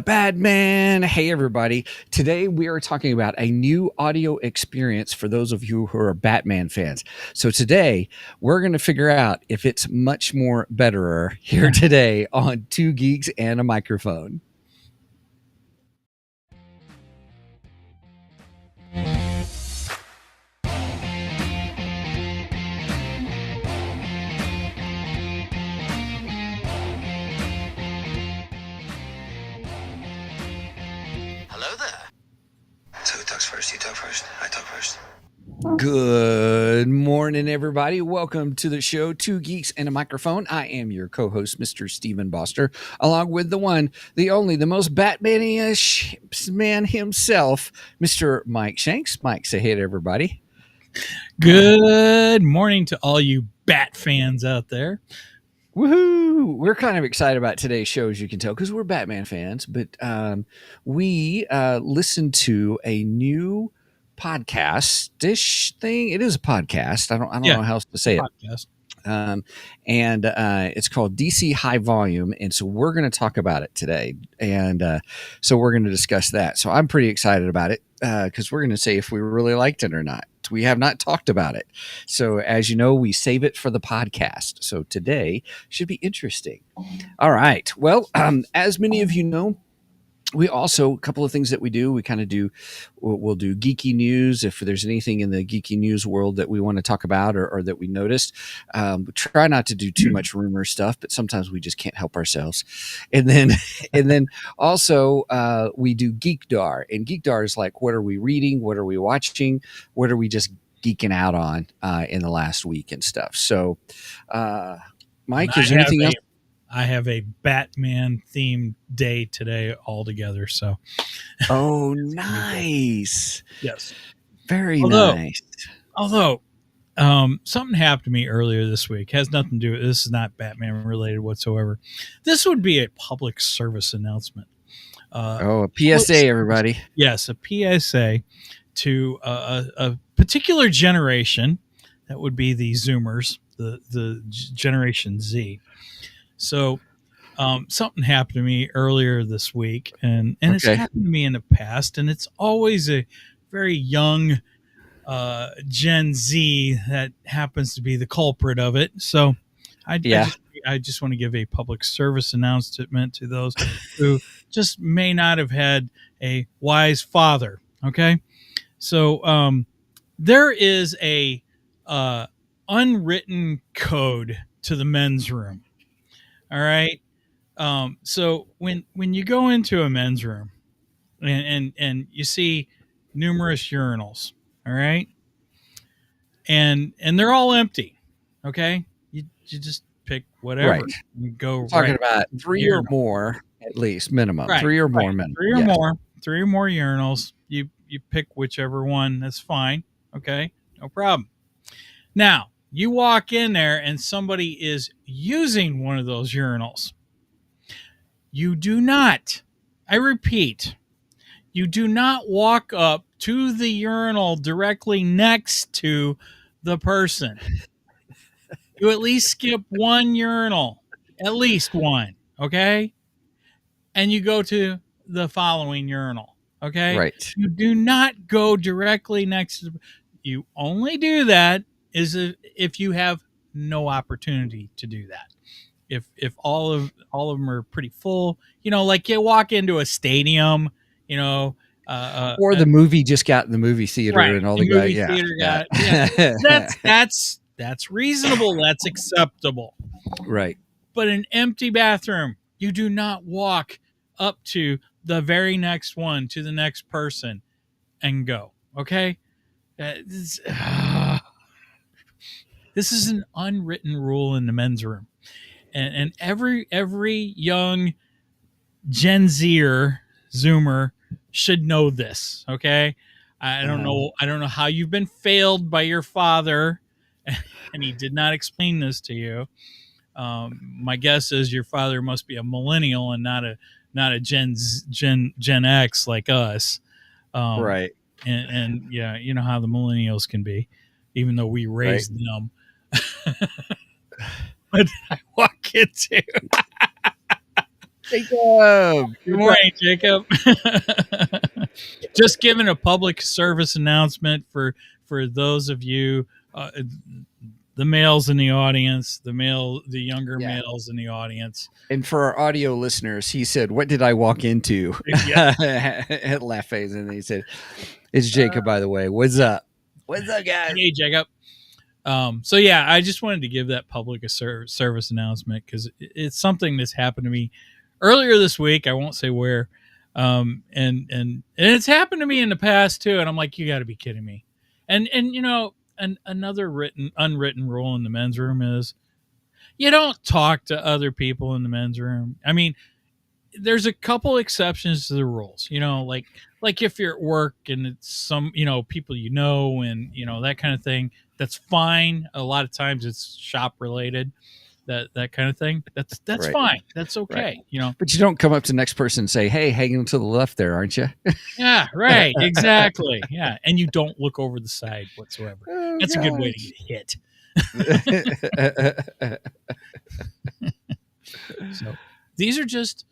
Batman. Hey, everybody. Today we are talking about a new audio experience for those of you who are Batman fans. So today we're going to figure out if it's much more betterer here today on Two Geeks and a Microphone. Hello there. So who talks first? You talk first? I talk first. Good morning, everybody. Welcome to the show, Two Geeks and a Microphone. I am your co-host, Mr. Stephen Boster, along with the one, the only, the most Batman-ish man himself, Mr. Mike Shanks. Mike, say hey to everybody. Good morning to all you Bat fans out there. Woohoo! We're kind of excited about today's show, as you can tell, because we're Batman fans. But we listened to a new podcast-ish thing. It is a podcast. I don't know how else to say Podcast. And it's called DC High Volume, and so we're going to talk about it today, and so we're going to discuss that. So I'm pretty excited about it because we're going to say if we really liked it or not. We have not talked about it, so as you know, we save it for the podcast. So today should be interesting. All right. Well, as many of you know, we also, a couple of things that we do, we'll do geeky news. If there's anything in the geeky news world that we want to talk about or that we noticed, we try not to do too much rumor stuff, but sometimes we just can't help ourselves. And then also we do Geekdar, and Geekdar is like, what are we reading? What are we watching? What are we just geeking out on in the last week and stuff? So, Mike, is there anything else? I have a Batman themed day today altogether. So, oh, nice. Yes, very nice. Although, something happened to me earlier this week. Has nothing to do with this. Is not Batman related whatsoever. This would be a public service announcement. A PSA, everybody. Yes, a PSA to a particular generation. That would be the Zoomers, the Generation Z. So something happened to me earlier this week, and it's happened to me in the past, and it's always a very young Gen Z that happens to be the culprit of it. So I just want to give a public service announcement to those who just may not have had a wise father. Okay. So there is a unwritten code to the men's room. All right. So when you go into a men's room and you see numerous urinals, all right, and they're all empty, okay, you just pick whatever. Right. And go. We're talking about three or more, at least minimum. Right. Three or more minimum. Three or more urinals. You pick whichever one. That's fine. Okay, no problem. Now, you walk in there and somebody is using one of those urinals. You do not, I repeat, you do not walk up to the urinal directly next to the person. You at least skip one urinal, at least one, okay? And you go to the following urinal, okay? Right. You do not go directly next to you only do that is if you have no opportunity to do that. If all of them are pretty full, like you walk into a stadium, or the movie just got in the movie theater, right, and all the guys, that's reasonable, that's acceptable, right? But an empty bathroom, you do not walk up to the very next one, to the next person, and go. Okay. This is an unwritten rule in the men's room, and every young Gen Zer Zoomer should know this. Okay, I don't know how you've been failed by your father, and he did not explain this to you. My guess is your father must be a millennial and not a Gen X like us, right? And yeah, you know how the millennials can be, even though we raised them. But I walk into Jacob. Good morning, Jacob. Just giving a public service announcement for those of you, the males in the audience, the younger Yeah. males in the audience. And for our audio listeners, he said, "What did I walk into?" Yeah. At Laugh Phase, and he said, "It's Jacob, by the way. What's up? What's up, guys?" Hey, Jacob. So yeah, I just wanted to give that public service announcement because it's something that's happened to me earlier this week. I won't say where, and it's happened to me in the past too. And I'm like, you got to be kidding me. And another unwritten rule in the men's room is you don't talk to other people in the men's room. I mean, there's a couple exceptions to the rules, like if you're at work and it's some, people, and that kind of thing. That's fine. A lot of times it's shop related, that kind of thing. That's Right. fine. That's okay. Right. But you don't come up to the next person and say, "Hey, hanging to the left there, aren't you?" Yeah, right. Exactly. Yeah. And you don't look over the side whatsoever. Oh, That's a good way to gosh. get hit. So these are just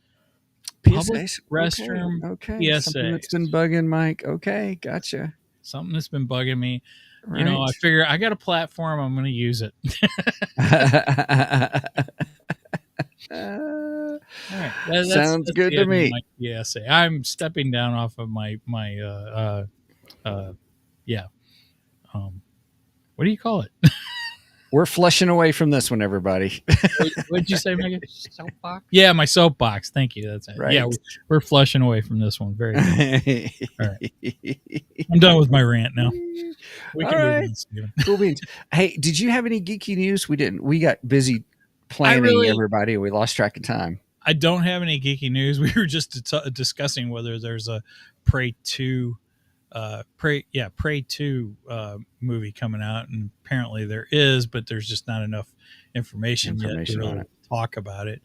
public PSAs. restroom Okay. Something that's been bugging Mike. Okay, gotcha. something that's been bugging me. Right. I figure I got a platform. I'm going to use it. All right. Sounds good to me. PSA. I'm stepping down off of my yeah. What do you call it? We're flushing away from this one, everybody. What did you say, Megan? Soapbox? Yeah, my soapbox. Thank you. That's it. Right. Yeah, we're flushing away from this one. Very good. All right. I'm done with my rant now. We can move on, Steven. Cool beans. Hey, did you have any geeky news? We didn't. We got busy planning everybody. We lost track of time. I don't have any geeky news. We were just discussing whether there's a Prey 2 Prey 2 movie coming out, and apparently there is, but there's just not enough information yet to really talk about it.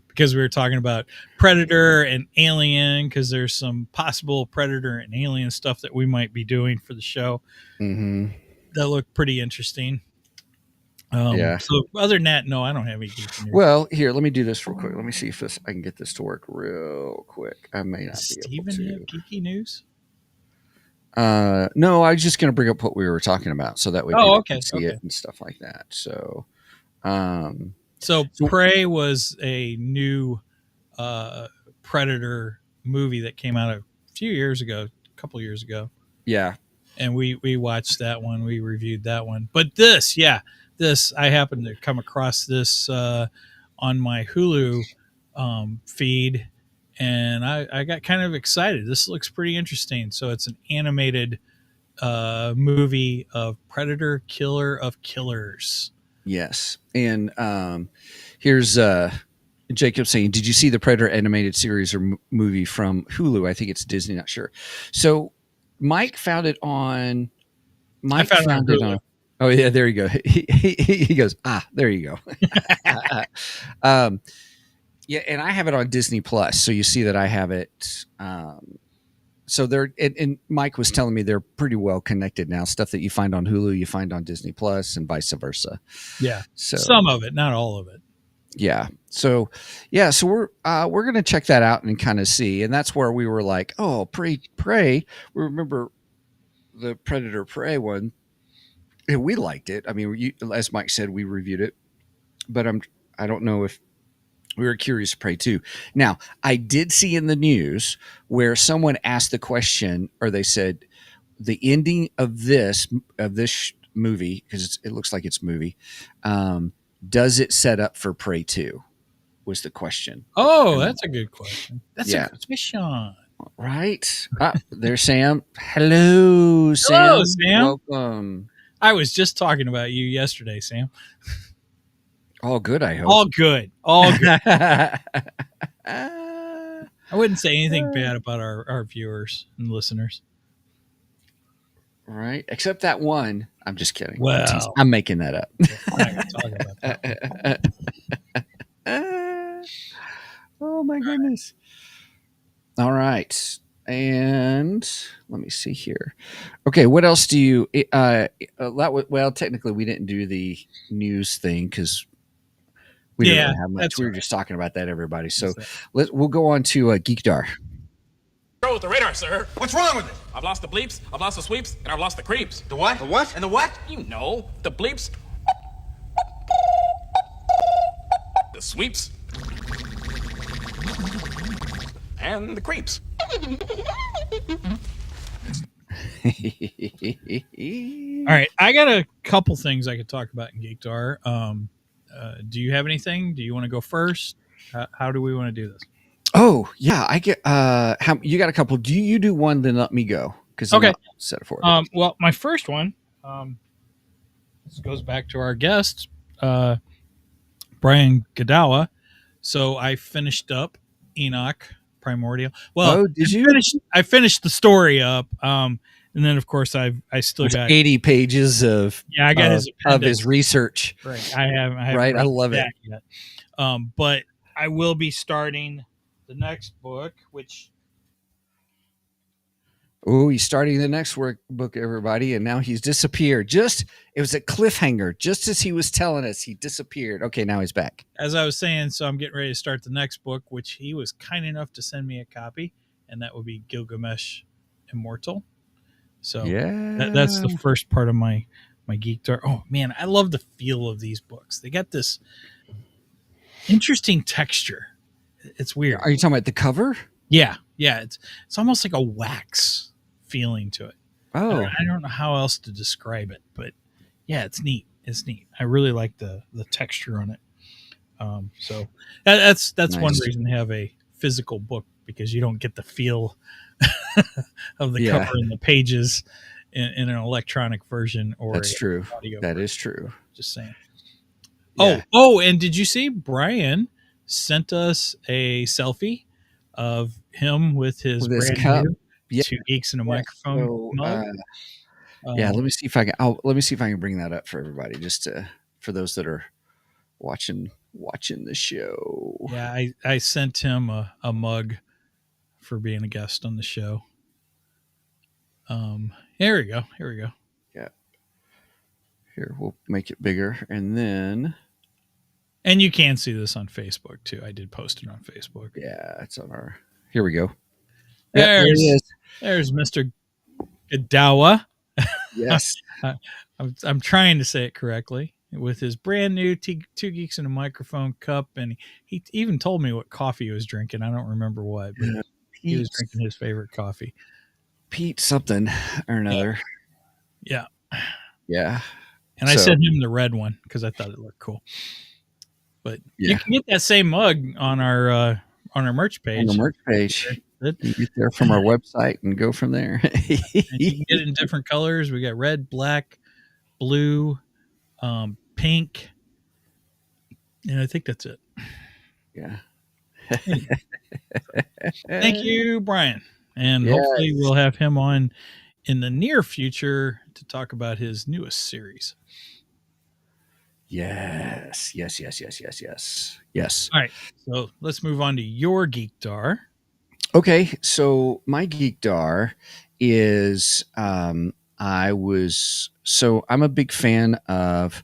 Because we were talking about Predator and Alien, because there's some possible Predator and Alien stuff that we might be doing for the show that look pretty interesting. So other than that, no, I don't have any geeky news. Well, here, let me do this real quick. Let me see if I can get this to work real quick. I may not be able to. Steven have geeky news? No, I was just going to bring up what we were talking about, so that way people can see it and stuff like that. So, so Prey was a new Predator movie that came out a couple years ago. Yeah, and we watched that one. We reviewed that one. But this I happened to come across this on my Hulu feed. And I got kind of excited. This looks pretty interesting. So it's an animated movie of Predator, Killer of Killers. Yes. And here's Jacob saying, "Did you see the Predator animated series or movie from Hulu?" I think it's Disney, not sure. So Mike found it on. Mike found it on. Oh yeah, there you go. He goes, there you go. Yeah, and I have it on Disney Plus, so you see that I have it. So they're and Mike was telling me they're pretty well connected now. Stuff that you find on Hulu, you find on Disney Plus, and vice versa. Yeah, so some of it, not all of it. Yeah. So we're gonna check that out and kind of see, and that's where we were like, oh, Prey. We remember the Predator Prey one, and we liked it. I mean, as Mike said, we reviewed it, but I don't know if. We were curious to Prey 2. Now, I did see in the news where someone asked the question, or they said, the ending of this movie, because it looks like it's a movie, does it set up for Prey 2? Was the question. Oh, that's a good question. That's a good question. Right? There's Sam. Hello, Sam. Hello, Sam. Welcome. I was just talking about you yesterday, Sam. All good, I hope. All good. I wouldn't say anything bad about our viewers and listeners. Right. Except that one. I'm just kidding. Well, I'm making that up. I'm not going to talk about that. Oh, my goodness. All right. And let me see here. Okay. What else do you, well, technically we didn't do the news thing because We didn't Yeah, really have much. that's We all were right. just talking about that, everybody. So That's we'll go on to Geekdar. With the radar, sir. What's wrong with it? I've lost the bleeps, I've lost the sweeps, and I've lost the creeps. The what? The what? And the what? You know, the bleeps, the sweeps, and the creeps. All right, I got a couple things I could talk about in Geekdar. Do you have anything? Do you want to go first? How do we want to do this? Oh yeah, I get. How you got a couple? Do you do one? Then let me go because Okay. I'll set it forward. Well, my first one, this goes back to our guest, Brian Godawa. So I finished up Enoch Primordial. Well, Oh, did you? I finished the story up. And then of course I still There's got 80 pages of I got his of appendix. his research. Right. I haven't Right, I read love it. that yet. But I will be starting the next book, which Oh, he's starting the next workbook, everybody, and now he's disappeared. It was a cliffhanger. Just as he was telling us, he disappeared. Okay, now he's back. as I was saying, so I'm getting ready to start the next book, which he was kind enough to send me a copy, and that would be Gilgamesh Immortal. So Yeah, that's the first part of my Geekdar. Oh man, I love the feel of these books. They got this interesting texture. It's weird. Are you talking about the cover? Yeah. It's almost like a wax feeling to it. Oh, I don't know how else to describe it, but yeah, it's neat. It's neat. I really like the texture on it. So that's Nice. one reason to have a physical book, because you don't get the feel of the Yeah. cover and the pages in an electronic version or That's true. audio That version. is true. Just saying. Yeah. Oh, and did you see Brian sent us a selfie of him with his With his brand cup. new Yeah. 2 Geeks and a Microphone So, mug? yeah, let me see if I can. Let me see if I can bring that up for everybody, just for those that are watching the show. Yeah, I sent him a mug for being a guest on the show. Here we go. Yeah. Here, we'll make it bigger, and then And you can see this on Facebook too. I did post it on Facebook. yeah, it's on our. Here we go. There's, there it is. There's Mr. Godawa. Yes. I'm trying to say it correctly, with his brand new 2 Geeks and a Microphone cup, and he even told me what coffee he was drinking. I don't remember what, but he was drinking his favorite coffee. Pete something or another. Yeah. Yeah. And I sent him the red one because I thought it looked cool. But you can get that same mug on our merch page. On the merch page. You get there from our website and go from there. And you can get it in different colors. We got red, black, blue, pink, and I think that's it. Yeah. Thank you, Brian. And Yes. hopefully we'll have him on in the near future to talk about his newest series. Yes. All right. So let's move on to your Geekdar. Okay. So my Geekdar is I'm a big fan of,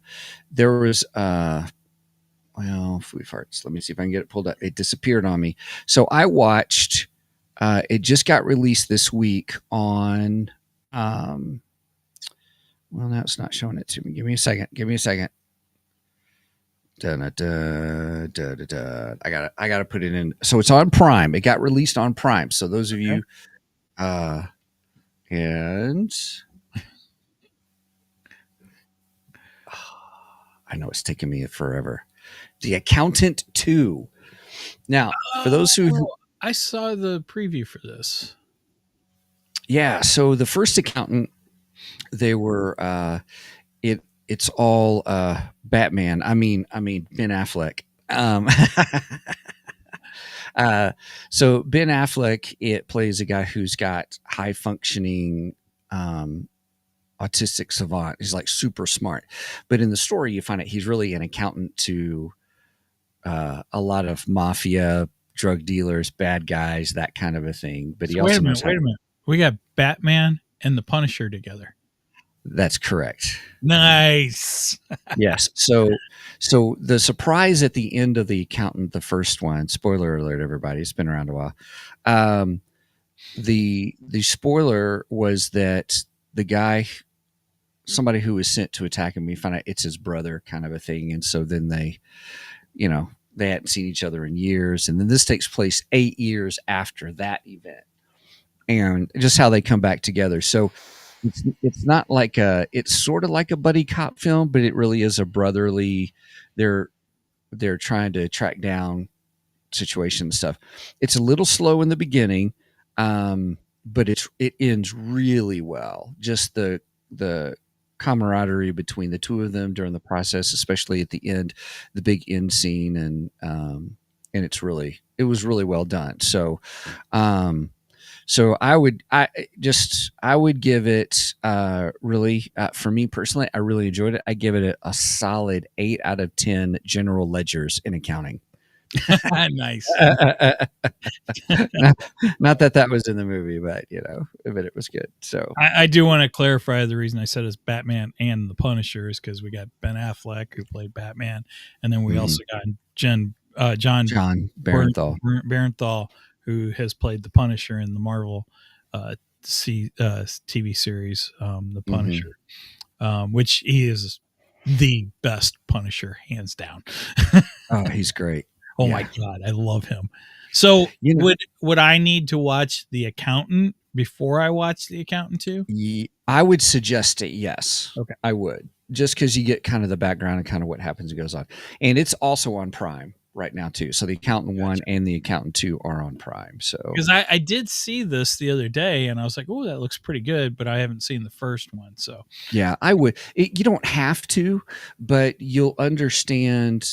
there was Food Farts. Let me see if I can get it pulled up. It disappeared on me. So I watched it just got released this week on well, now it's not showing it to me. Give me a second. I gotta put it in. So it's on Prime. It got released on Prime. So those of you and I know it's taking me forever. The Accountant 2. Now, for those who I saw the preview for this. Yeah, so the first Accountant, they were it's all Batman. I mean Ben Affleck. So Ben Affleck, it plays a guy who's got high functioning autistic savant. He's like super smart, but in the story you find out he's really an accountant to a lot of mafia, drug dealers, bad guys, that kind of a thing. But he also wait a minute. We got Batman and the Punisher together. That's correct. Nice. Yes. So the surprise at the end of The Accountant, the first one, spoiler alert, everybody, it's been around a while. Um, the spoiler was that the guy, somebody who was sent to attack him, we find out it's his brother, kind of a thing. And so then they hadn't seen each other in years. And then this takes place 8 years after that event. And just how they come back together. So it's not like it's sort of like a buddy cop film, but it really is a brotherly. They're trying to track down situation and stuff. It's a little slow in the beginning, but it ends really well. Just the camaraderie between the two of them during the process, especially at the end, the big end scene, and it was really well done. So I would give it really for me personally, I really enjoyed it. I give it a solid 8 out of 10 general ledgers in accounting. Nice. Not that was in the movie, but but it was good. So I do want to clarify the reason I said it's Batman and the Punisher is because we got Ben Affleck who played Batman, and then we also got John Barenthal, who has played the Punisher in the Marvel TV series, The Punisher, which he is the best Punisher, hands down. Oh, he's great. Oh my God, I love him. So would I need to watch The Accountant before I watch The Accountant too? I would suggest it, yes. Okay. I would. Just because you get kind of the background and kind of what happens and goes on. And it's also on Prime right now too. So The Accountant 1 and The Accountant 2 are on Prime. So because I did see this the other day and I was like, oh, that looks pretty good, but I haven't seen the first one. So yeah, I would. You don't have to, but you'll understand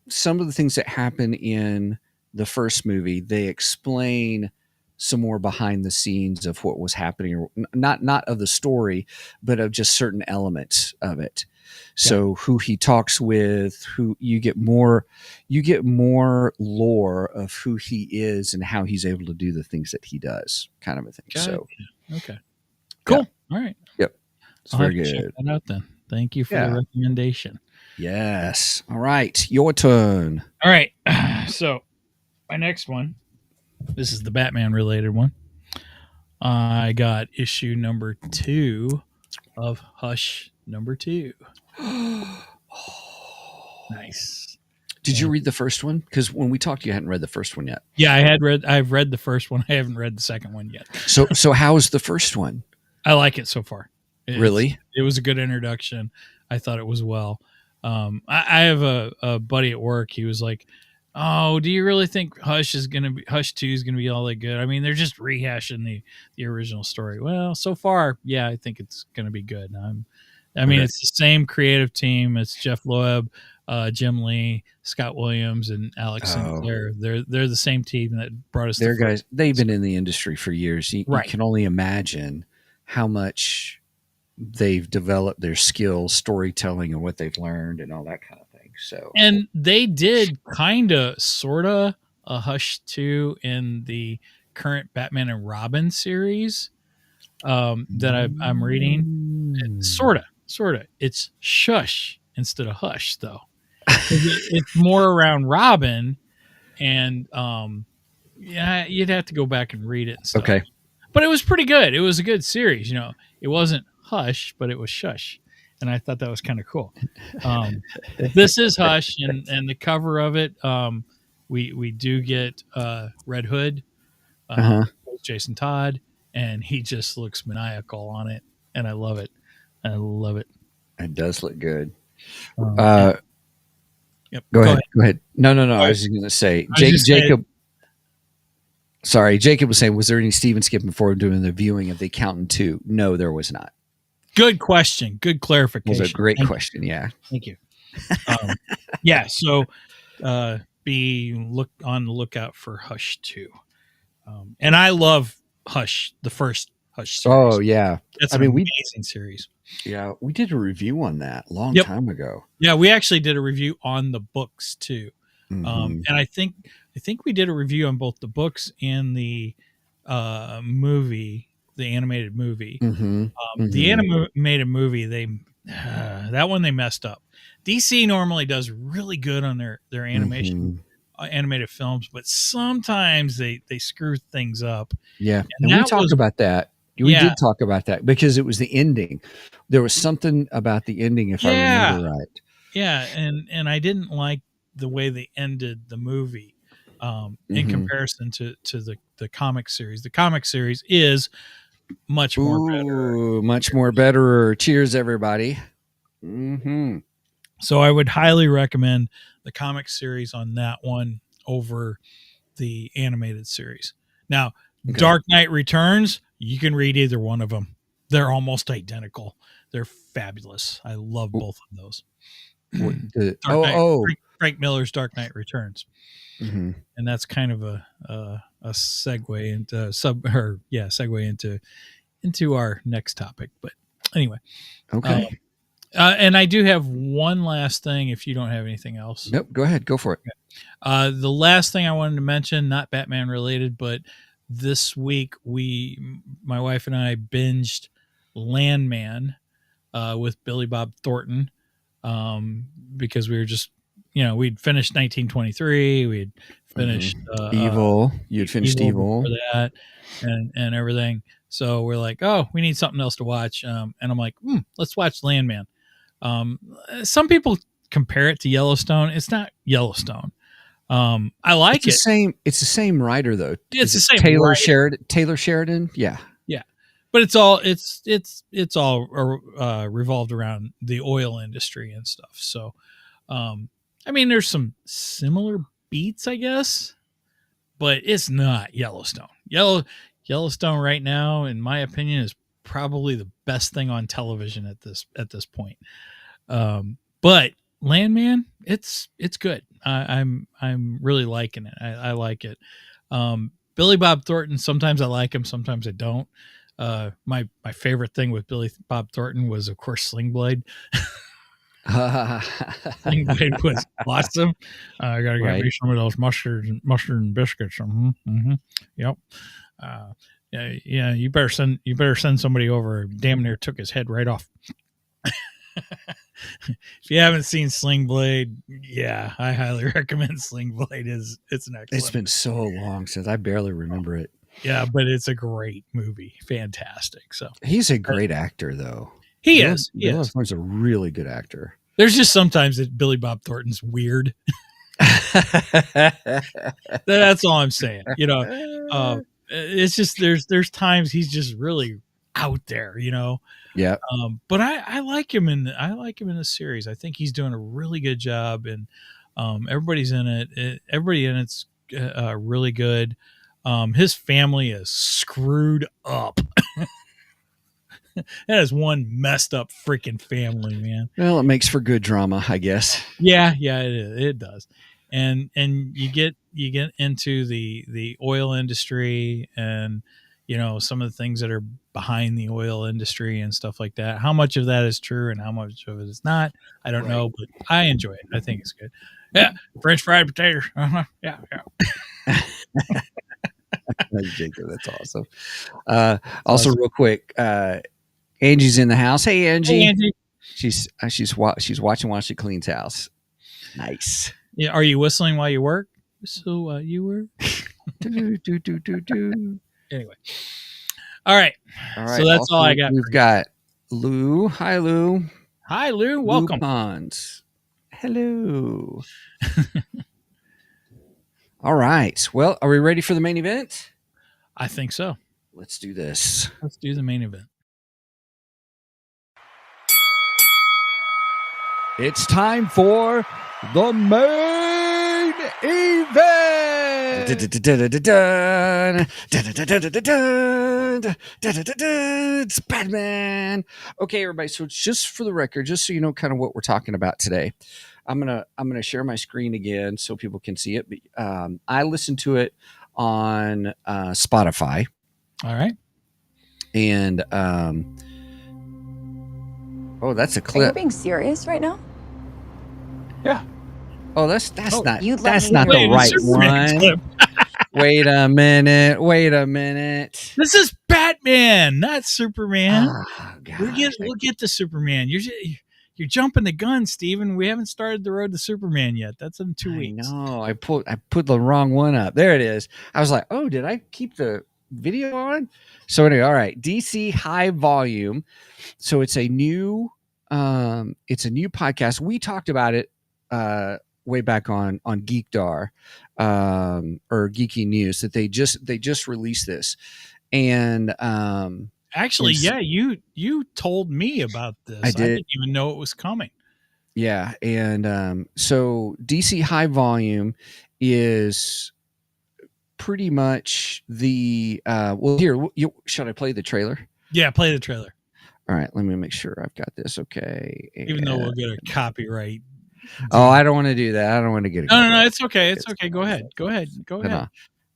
some of the things that happen in the first movie. They explain some more behind the scenes of what was happening, or not of the story, but of just certain elements of it. So who he talks with, who you get more lore of who he is and how he's able to do the things that he does, kind of a thing. Gotcha. So okay, cool. Yeah. All right. Yep. It's I'll very have to check good. that out then. Thank you for the recommendation. Yes. All right. Your turn. All right. So my next one, this is the Batman related one. I got issue number 2 of Hush number 2. Nice. Did you read the first one? Because when we talked, you hadn't read the first one yet. Yeah, I've read the first one. I haven't read the second one yet. So how is the first one? I like it so far. Really? It was a good introduction. I thought it was well. I have a buddy at work. He was like, "Oh, do you really think Hush 2 is gonna be all that good? I mean, they're just rehashing the original story." Well, so far, yeah, I think it's gonna be good. It's the same creative team. It's Jeff Loeb, Jim Lee, Scott Williams, and Alex Sinclair. They're the same team that brought us. They're guys. They've been in the industry for years. You can only imagine how much they've developed their skills, storytelling, and what they've learned, and all that kind of thing. So, and they did kind of, sort of, a Hush 2 in the current Batman and Robin series that I'm reading. Sort of. It's Shush instead of Hush, though. It's more around Robin, and you'd have to go back and read it and stuff. Okay. But it was pretty good. It was a good series. It wasn't Hush, but it was Shush, and I thought that was kind of cool. This is Hush, and the cover of it, we do get Red Hood, Jason Todd, and he just looks maniacal on it, and I love it. It does look good. Yep. Go ahead. No. I was just going to say, Jacob. Sorry, Jacob was saying, was there any Steven skipping before doing the viewing of The Accountant 2? No, there was not. Good question. Good clarification. It was a great question. Yeah. Thank you. Yeah. So be on the lookout for Hush 2. And I love Hush, the first Hush series. Oh, yeah. That's an amazing series. Yeah. We did a review on that a long time ago. Yeah. We actually did a review on the books too. And I think we did a review on both the books and the movie animated movie. Mm-hmm. The animated movie, that one they messed up. DC normally does really good on their animation animated films, but sometimes they screw things up. Yeah, And we that talked was about that. We yeah, did talk about that because it was the ending. There was something about the ending, if I yeah, remember right. yeah, and I didn't like the way they ended the movie in comparison to the comic series. The comic series is much more better. Ooh, much more better. Cheers, everybody. Mm-hmm. So I would highly recommend the comic series on that one over the animated series. Now, Okay. Dark Knight Returns, you can read either one of them. They're almost identical. They're fabulous. I love both of those. Frank Miller's Dark Knight Returns. Mm-hmm. And that's kind of a segue into our next topic. But anyway, Okay. and I do have one last thing. If you don't have anything else, Nope. Go ahead. Go for it. the last thing I wanted to mention, not Batman related, but this week my wife and I binged Landman with Billy Bob Thornton because we were just we'd finished 1923, we'd finished Evil. You'd finished Evil before that, and everything. So we're like, oh, we need something else to watch. And I'm like, let's watch Landman. Some people compare it to Yellowstone. It's not Yellowstone. I like it's the same writer though. It's the same Taylor writer. Sheridan. Taylor Sheridan. Yeah. Yeah. But it's all revolved around the oil industry and stuff. So, I mean, there's some similar beats, I guess, but it's not Yellowstone. Yellowstone right now, in my opinion, is probably the best thing on television at this point. But Landman, it's good. I'm really liking it. I like it. Billy Bob Thornton, sometimes I like him, sometimes I don't. My favorite thing with Billy Bob Thornton was, of course, Sling Blade. Sling Blade was awesome. I gotta get me some of those mustard and biscuits. Yep. Yeah. You better send somebody over. Damn near took his head right off. If you haven't seen Sling Blade, yeah, I highly recommend Sling Blade. It's an excellent. It's been so long since I barely remember it. Yeah, but it's a great movie. Fantastic. So he's a great actor, though. He is. Billy Bob Thornton's a really good actor. There's just sometimes that Billy Bob Thornton's weird. That's all I'm saying. It's just there's times he's just really out there. Yeah. But I like him in the series. I think he's doing a really good job, and everybody's in it. Everybody in it's really good. His family is screwed up. That is one messed up freaking family, man. Well, it makes for good drama, I guess. Yeah, it does. And you get into the oil industry and some of the things that are behind the oil industry and stuff like that. How much of that is true and how much of it is not, I don't know, but I enjoy it. I think it's good. Yeah, French fried potatoes. Yeah. Jacob, that's awesome. Also, real quick, Angie's in the house. Hey, Angie. Hey, Angie. She's watching while she cleans house. Nice. Yeah. Are you whistling while you work? So you were. Anyway. All right. So that's also, all I got. We've got Lou. Hi, Lou. Hi, Lou. Welcome. Lou Pons. Hello. All right. Well, are we ready for the main event? I think so. Let's do this. Let's do the main event. It's time for the main event. It's Batman. Okay, everybody. So just for the record, just so you know kind of what we're talking about today, I'm gonna share my screen again so people can see it. But I listened to it on Spotify. All right. And oh, that's a clip. Are you being serious right now? Yeah. Oh, that's not you'd let that's me not hear the it. right Superman one. clip. Wait a minute. Wait a minute. This is Batman, not Superman. Oh, We'll get to Superman. You're jumping the gun, Steven. We haven't started the road to Superman yet. That's in 2 weeks. No, I put the wrong one up. There it is. I was like, oh, did I keep the video on? So anyway, all right. DC High Volume. So it's a new podcast. We talked about it way back on Geekdar or Geeky News that they just released this. And actually, yeah, you told me about this. I didn't even know it was coming. Yeah, and so DC High Volume is pretty much the well. Here, should I play the trailer? Yeah, play the trailer. All right, let me make sure I've got this okay. Even though we'll get a copyright. Oh, I don't want to do that. I don't want to get it. No, it's okay. It's okay. Go ahead. All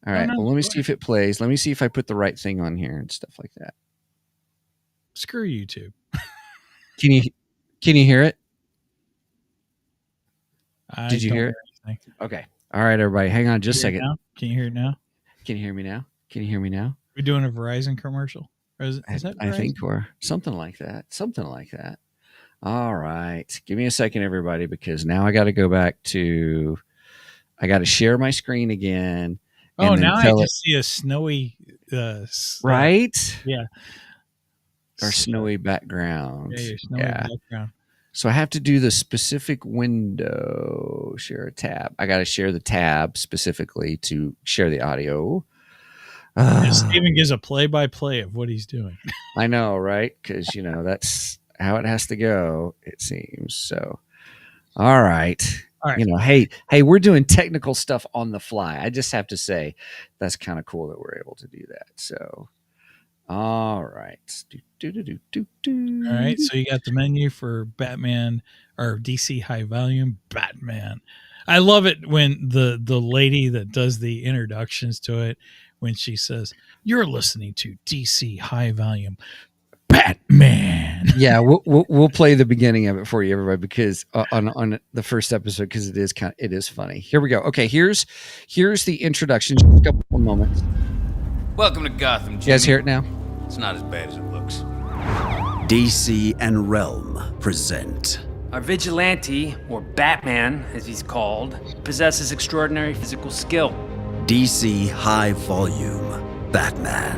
right. Well, let me see if it plays. Let me see if I put the right thing on here and stuff like that. Screw YouTube. Can you hear it? Did you hear it? Anything. Okay. All right, everybody. Hang on just a second. Can you hear it now? Can you hear me now? Can you hear me now? We're doing a Verizon commercial. Or is that Verizon? I think we're something like that. All right. Give me a second, everybody, because now I got to go back to, I got to share my screen again. Oh, now I just see a snowy, right? Yeah. Or snowy background. Yeah, snowy background. So I have to do the specific window, share a tab. I got to share the tab specifically to share the audio. Steven gives a play-by-play of what he's doing. I know, right? Because, that's how it has to go, it seems. So, all right. Hey, we're doing technical stuff on the fly. I just have to say that's kind of cool that we're able to do that. So, all right. All right. So you got the menu for Batman or DC High Volume Batman. I love it when the lady that does the introductions to it, when she says, "You're listening to DC High Volume Batman." Yeah, we'll play the beginning of it for you, everybody, because on the first episode, because it is funny. Here we go. Okay, here's the introduction. Just a couple of moments. Welcome to Gotham, Jimmy. You guys hear it now? It's not as bad as it looks. DC and Realm present. Our vigilante, or Batman as he's called, possesses extraordinary physical skill. DC High Volume Batman.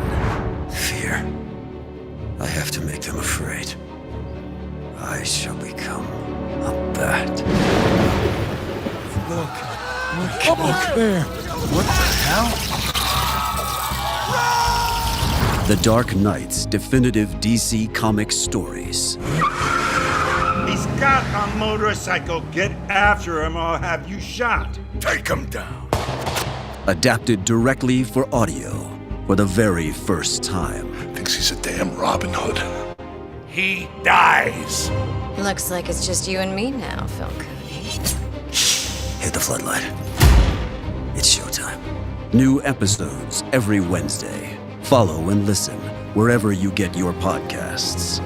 Fear. I have to make them afraid. I shall become a bat. Look there. What the hell? The Dark Knight's definitive DC Comics stories. He's got a motorcycle. Get after him or I'll have you shot. Take him down. Adapted directly for audio for the very first time. Thinks he's a damn Robin Hood. He dies. Looks like it's just you and me now, Phil Cody. Hit the floodlight. It's showtime. New episodes every Wednesday. Follow and listen wherever you get your podcasts.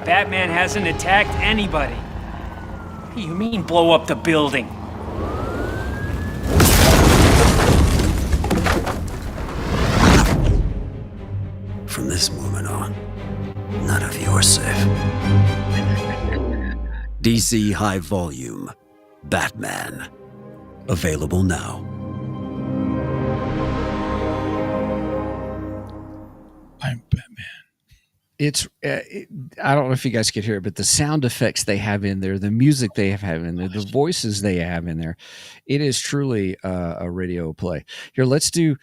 Batman hasn't attacked anybody. What do you mean blow up the building? From this moment on, none of you are safe. DC High Volume Batman. Available now. I'm Batman. It's I don't know if you guys could hear it, but the sound effects they have in there, the music they have in there, the voices they have in there, it is truly a radio play. Here, let's do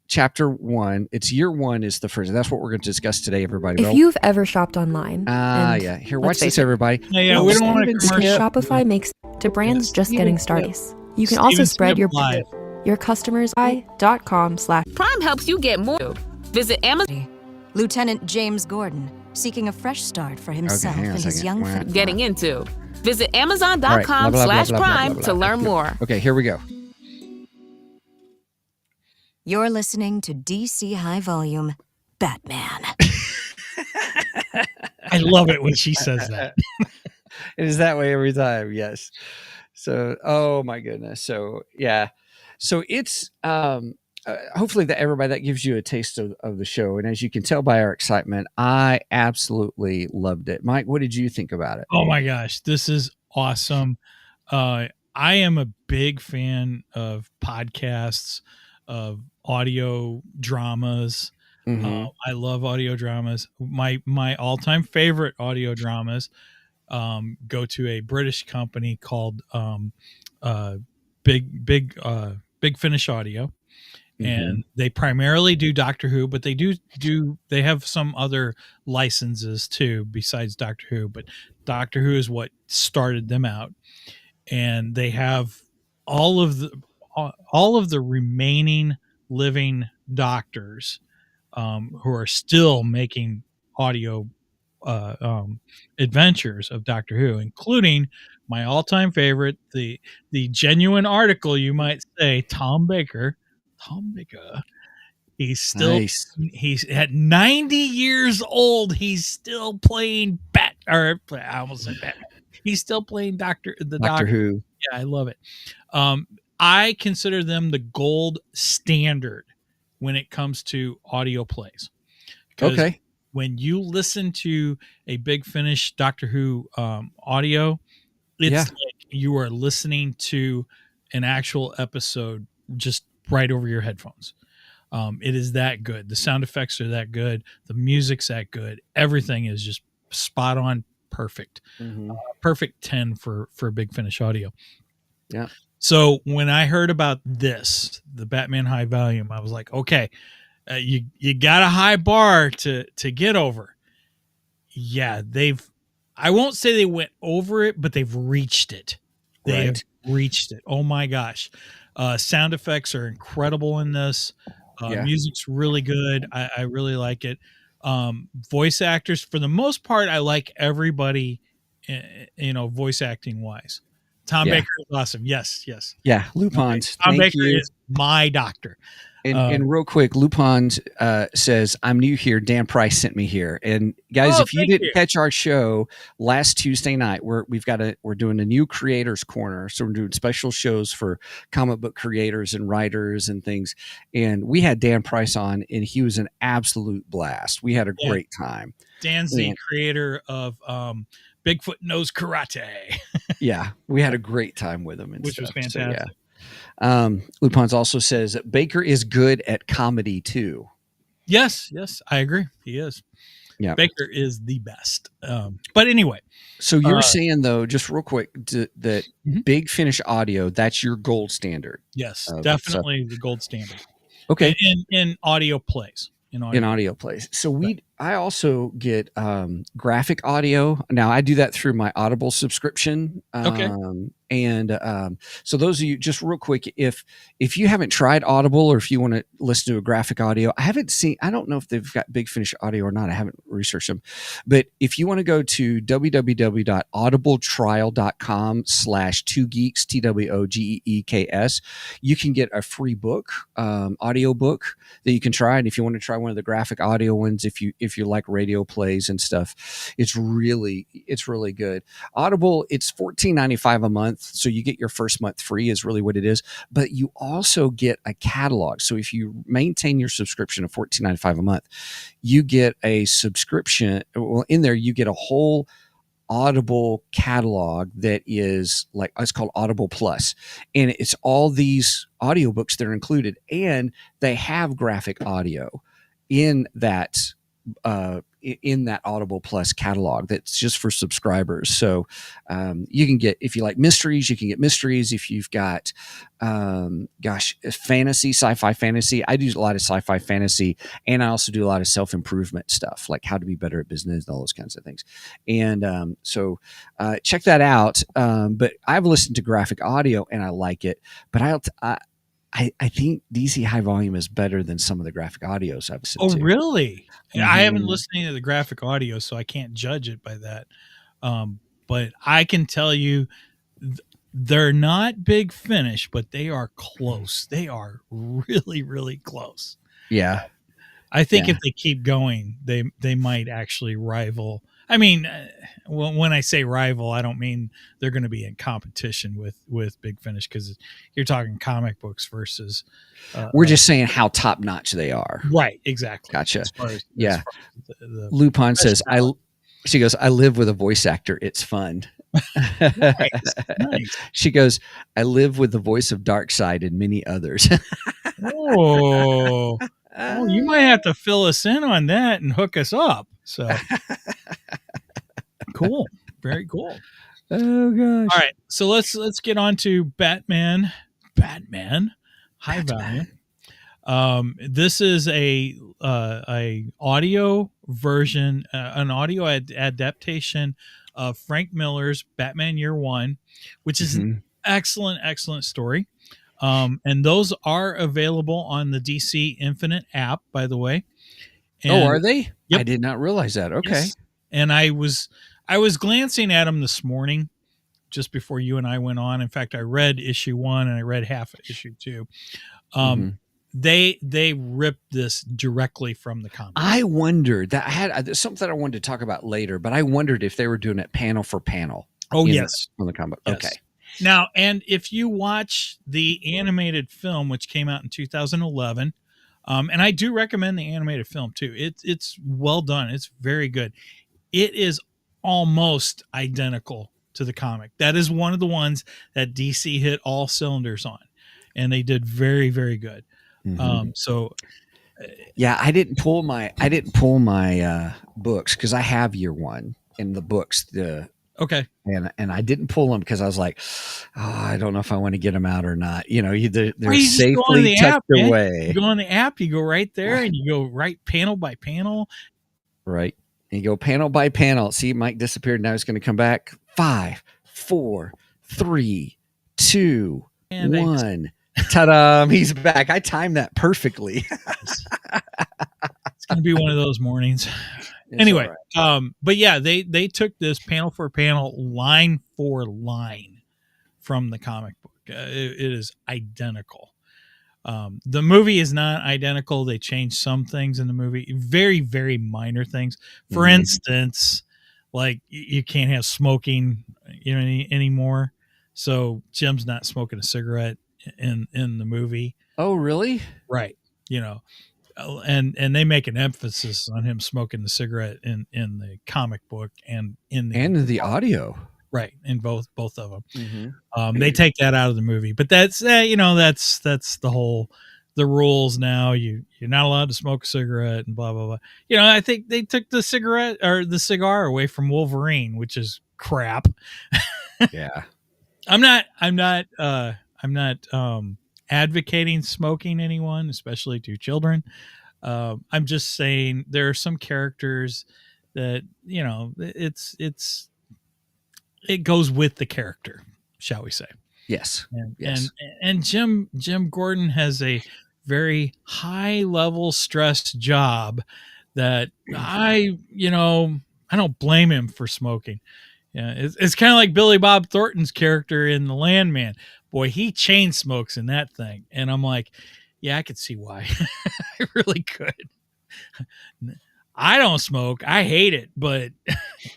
chapter 1. It's year 1 is the first. That's what we're going to discuss today, everybody. If you've ever shopped online, yeah. Here, watch this, everybody. Yeah, we don't want to commercial. Shopify makes to brands just getting started. You can also spread your customers by.com/. Prime helps you get more. Visit Amazon. Lieutenant James Gordon, seeking a fresh start for himself and his young family. Getting into. Visit Amazon.com/Prime to learn more. Okay, here we go. You're listening to DC High Volume Batman. I love it when she says that. It is that way every time. Yes. So, oh my goodness. So, yeah. So it's hopefully that everybody that gives you a taste of the show. And as you can tell by our excitement, I absolutely loved it. Mike, what did you think about it? Oh my gosh, this is awesome. I am a big fan of podcasts, of audio dramas. I love audio dramas. My all-time favorite audio dramas go to a British company called Big Finish Audio, and they primarily do Doctor Who, but they have some other licenses too besides Doctor Who. But Doctor Who is what started them out, and they have all of the remaining living doctors who are still making audio adventures of Doctor Who, including my all-time favorite, the genuine article, you might say, Tom Baker. He's still Nice. he's at 90 years old. He's still playing I almost said Batman. He's still playing Doctor Who. Yeah, I love it. I consider them the gold standard when it comes to audio plays. Because when you listen to a Big Finish Doctor Who audio, it's like you are listening to an actual episode just right over your headphones. It is that good. The sound effects are that good. The music's that good. Everything is just spot on, perfect. Perfect 10 for Big Finish audio. Yeah. So when I heard about this, the Batman High Volume, I was like, okay, you got a high bar to get over. Yeah, I won't say they went over it, but they've reached it. They've reached it. Oh my gosh. Sound effects are incredible in this. Music's really good. I really like it. Voice actors, for the most part, I like everybody, voice acting wise. Tom Baker is awesome. Yes. Yeah, Lupin's. Tom Baker is my doctor. And real quick, Lupin says, "I'm new here. Dan Price sent me here." And guys, if you didn't catch our show last Tuesday night, we're doing a new creators corner. So we're doing special shows for comic book creators and writers and things. And we had Dan Price on, and he was an absolute blast. We had a great time. Dan's the creator of Bigfoot Knows Karate. Yeah, we had a great time with him, which was fantastic. So, Lupin's also says that Baker is good at comedy too. Yes, I agree. He is. Yeah, Baker is the best. But anyway, so you're saying though, just real quick, that Big Finish audio, that's your gold standard. Yes, definitely the gold standard. Okay, in audio plays. In audio plays. So I also get graphic audio. Now I do that through my Audible subscription. And so those of you, just real quick, if you haven't tried Audible, or if you want to listen to a graphic audio, I don't know if they've got Big Finish audio or not. I haven't researched them, but if you want to go to www.audibletrial.com/2geeks, TWOGEEKS, you can get a free book, audio book that you can try. And if you want to try one of the graphic audio ones, if you like radio plays and stuff, it's really good. Audible, it's $14.95 a month. So you get your first month free is really what it is. But you also get a catalog. So if you maintain your subscription of $14.95 a month, you get a subscription. Well, in there, you get a whole Audible catalog that is like, it's called Audible Plus. And it's all these audiobooks that are included. And they have graphic audio in that Audible Plus catalog that's just for subscribers. So you can get, if you like mysteries, you can get mysteries. If you've got fantasy, sci-fi fantasy, I do a lot of sci-fi fantasy, and I also do a lot of self-improvement stuff, like how to be better at business and all those kinds of things. And so check that out. But I've listened to graphic audio and I like it, but I think DC High Volume is better than some of the graphic audios I've listened to. Oh, really? I haven't listened to the graphic audio, so I can't judge it by that. But I can tell you, they're not Big Finish, but they are close. They are really, really close. Yeah. I think if they keep going, they might actually rival. I mean, when I say rival, I don't mean they're going to be in competition with Big Finish, because you're talking comic books versus. We're just saying how top notch they are. Right. Exactly. Gotcha. As far as the Lupin says, she goes, I live with a voice actor. It's fun. Nice. She goes, I live with the voice of Darkseid and many others. Oh, you might have to fill us in on that and hook us up. So cool. Very cool. Oh gosh. All right. So let's get on to Batman High Value. This is a audio version, an audio adaptation of Frank Miller's Batman Year One, which is an excellent story. And those are available on the DC Infinite app, by the way. And, are they? Yep. I did not realize that. Okay. Yes. And I was glancing at them this morning, just before you and I went on. In fact, I read issue 1 and I read half of issue 2. They ripped this directly from the comic. I wondered that I had something I wanted to talk about later, but I wondered if they were doing it panel for panel. Oh, yes. On the comic. Yes. Okay. Now, and if you watch the animated film, which came out in 2011, and I do recommend the animated film too. It's well done. It's very good. It is almost identical to the comic. That is one of the ones that DC hit all cylinders on, and they did very, very good. So yeah, I didn't pull my books because I have Year One in the books. Okay. And I didn't pull them because I was like, I don't know if I want to get them out or not. You know, they're you safely tucked away. You go on the app, you go right there, and you go right panel by panel. Right. And you go panel by panel. See, Mike disappeared. Now he's going to come back. 5, 4, 3, 2, 1. Ta-da! He's back. I timed that perfectly. It's going to be one of those mornings. Anyway, right. But yeah, they took this panel for panel, line for line from the comic book. It is identical. The movie is not identical. They changed some things in the movie, very, very minor things. For instance, like you can't have smoking, anymore. So Jim's not smoking a cigarette in the movie. Oh, really? Right. And they make an emphasis on him smoking the cigarette in the comic book and in the audio. Right. In both of them. They take that out of the movie, but that's, that's the rules now. You're not allowed to smoke a cigarette and blah, blah, blah. I think they took the cigarette or the cigar away from Wolverine, which is crap. Yeah. I'm not advocating smoking anyone, especially to children. I'm just saying there are some characters that, it goes with the character, shall we say. Yes. And Jim Gordon has a very high level stressed job that I don't blame him for smoking. Yeah, it's kind of like Billy Bob Thornton's character in The Landman. Boy, he chain smokes in that thing. And I'm like, yeah, I could see why. I really could. I don't smoke. I hate it, but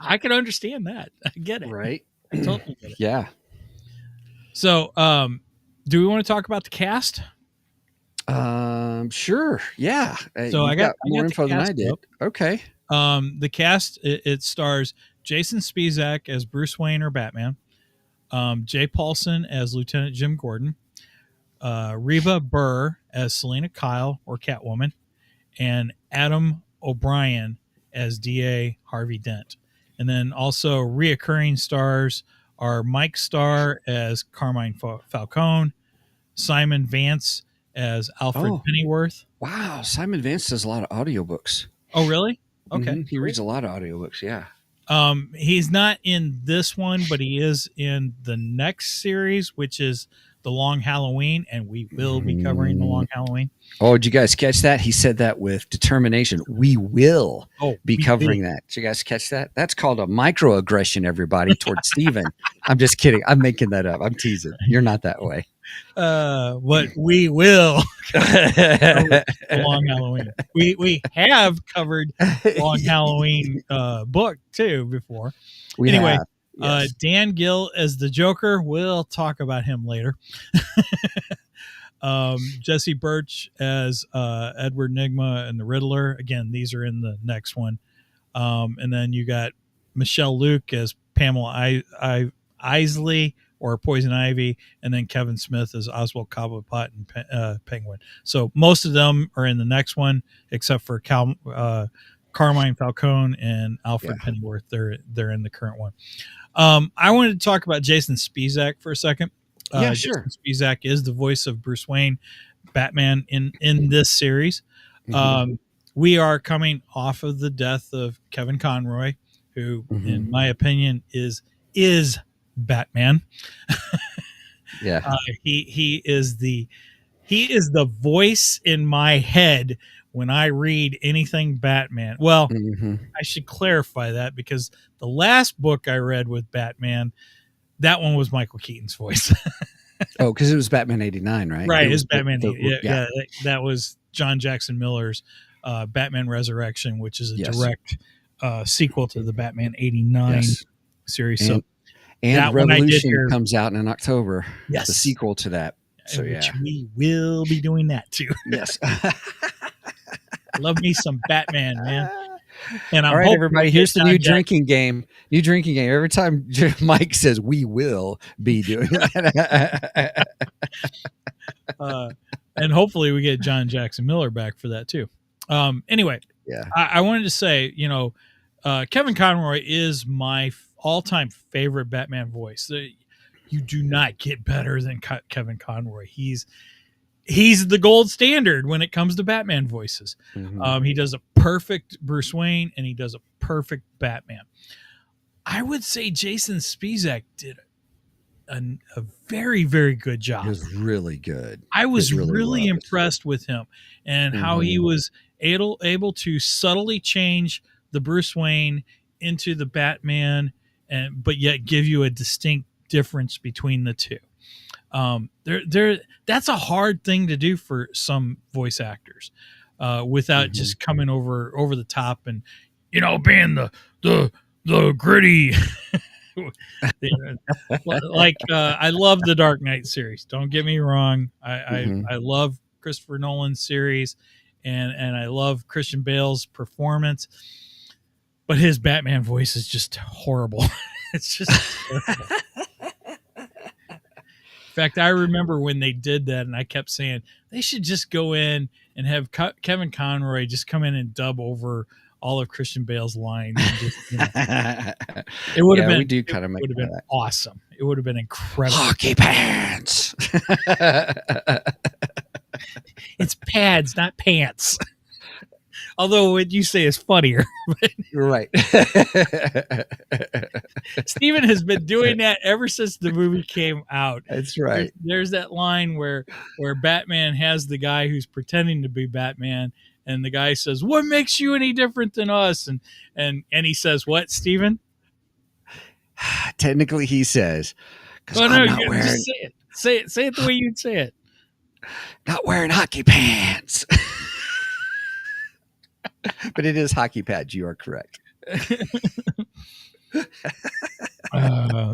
I can understand that. I get it. Right. I totally get it. Yeah. So, do we want to talk about the cast? Sure. Yeah. So I got more info than I did. Up. Okay. The cast, it stars Jason Spezak as Bruce Wayne or Batman, Jay Paulson as Lieutenant Jim Gordon, Reba Burr as Selena Kyle or Catwoman, and Adam O'Brien as DA Harvey Dent. And then also reoccurring stars are Mike Starr as Carmine Falcone, Simon Vance as Alfred Pennyworth. Wow, Simon Vance does a lot of audiobooks. Oh, really? Okay. He reads a lot of audiobooks, yeah. He's not in this one, but he is in the next series, which is The Long Halloween, and we will be covering The Long Halloween. Oh, did you guys catch that? He said that with determination. We will be covering that. Did you guys catch that? That's called a microaggression, everybody, towards Steven. I'm just kidding. I'm making that up. I'm teasing. You're not that way. What we will cover Long Halloween. We have covered Long Halloween book too before. Anyway, Yes. Dan Gill as the Joker. We'll talk about him later. Jesse Birch as Edward Nygma and the Riddler. Again, these are in the next one. And then you got Michelle Luke as Pamela Isley or Poison Ivy, and then Kevin Smith as Oswald Cobblepot and Penguin. So most of them are in the next one, except for Carmine Falcone and Alfred Pennyworth. They're in the current one. I wanted to talk about Jason Spizak for a second. Yeah, sure. Jason Spizak is the voice of Bruce Wayne, Batman in this series. Mm-hmm. We are coming off of the death of Kevin Conroy, who, in my opinion, is Batman. Yeah, he is the voice in my head when I read anything Batman. Well, I should clarify that because the last book I read with Batman, that one was Michael Keaton's voice. Oh, because it was Batman '89, right? Right, it was Batman. Yeah, that was John Jackson Miller's Batman Resurrection, which is a direct sequel to the Batman '89 series. And Revolution comes out in October. Yes, the sequel to that. So which we will be doing that too. Yes, love me some Batman, man. And all right, everybody, here's the new drinking game. New drinking game. Every time Mike says we will be doing that. And hopefully we get John Jackson Miller back for that too. Anyway, I wanted to say, Kevin Conroy is my all-time favorite Batman voice. You do not get better than Kevin Conroy. He's the gold standard when it comes to Batman voices. He does a perfect Bruce Wayne and he does a perfect Batman. I would say Jason Spizak did a very, very good job. It was really good. I was really impressed with him and how he was able to subtly change the Bruce Wayne into the Batman, but yet give you a distinct difference between the two. That's a hard thing to do for some voice actors, without just coming over the top and being the gritty. Like I love the Dark Knight series. Don't get me wrong. I love Christopher Nolan's series, and I love Christian Bale's performance, but his Batman voice is just horrible. It's just terrible. In fact, I remember when they did that, and I kept saying they should just go in and have Kevin Conroy just come in and dub over all of Christian Bale's lines. And just, it would have been. We do kind of make it would have been awesome. It would have been incredible. Hockey pants. It's pads, not pants. Although what you say is funnier. You're right. Steven has been doing that ever since the movie came out. That's right. There's that line where Batman has the guy who's pretending to be Batman, and the guy says, "What makes you any different than us?" And he says, "What, Steven?" Technically, he says, "Oh no, just say it. Say it the way you'd say it." Not wearing hockey pants. But it is hockey pads. You are correct.